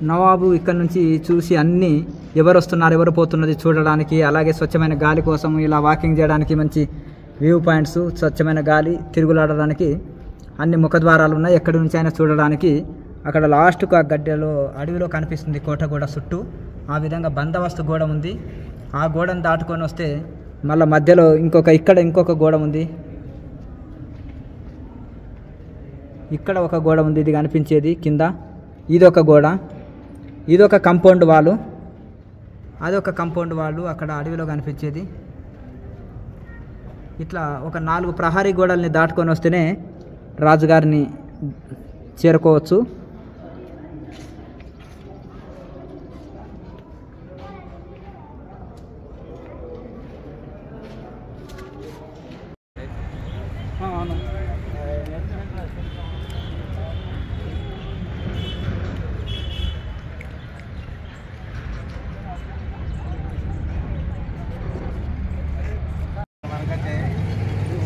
నవాబు ఇక్కడ నుంచి చూసి అన్నీ ఎవరు వస్తున్నారు ఎవరు పోతున్నది చూడడానికి, అలాగే స్వచ్ఛమైన గాలి కోసం ఇలా వాకింగ్ చేయడానికి మంచి వ్యూ పాయింట్స్, స్వచ్ఛమైన గాలి తిరుగులాడడానికి అన్ని ముఖద్వారాలు ఉన్నాయి. ఎక్కడి నుంచి అయినా చూడడానికి. అక్కడ లాస్ట్కు ఆ గడ్డలో అడవిలో కనిపిస్తుంది కోట గోడ చుట్టూ. ఆ విధంగా బందోబస్తు గోడ ఉంది. ఆ గోడను దాటుకొని వస్తే మళ్ళీ మధ్యలో ఇక్కడ ఇంకొక గోడ ఉంది. ఇక్కడ ఒక గోడ ఉంది, ఇది కనిపించేది కింద. ఇదొక గోడ, ఇదొక కంపౌండ్ వాలు, అదొక కంపౌండ్ వాళ్ళు అక్కడ అడవిలో కనిపించేది. ఇట్లా ఒక 4 ప్రహరీ గోడల్ని దాటుకొని వస్తేనే రాజుగారిని చేరుకోవచ్చు.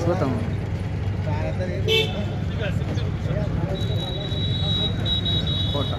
చూద్దాం. కోట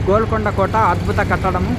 గోల్కొండ కోట అద్భుత కట్టడము.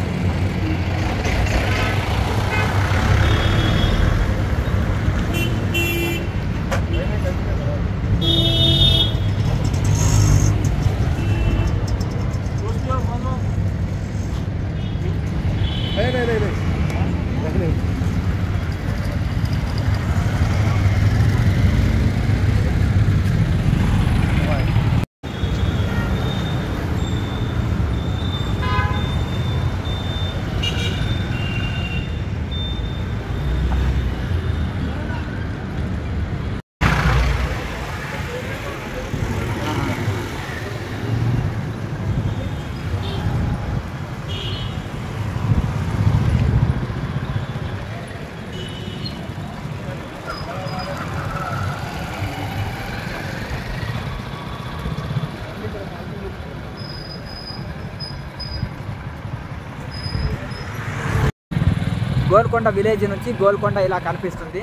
గోల్కొండ విలేజ్ నుంచి గోల్కొండ ఇలా కనిపిస్తుంది.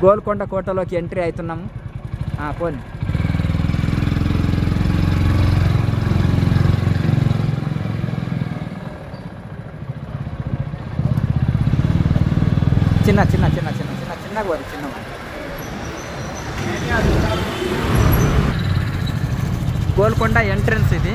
గోల్కొండ కోటలోకి ఎంట్రీ అవుతున్నాము. పోనీ చిన్నగా పోదు చిన్నగా గోల్కొండ ఎంట్రన్స్ ఇది.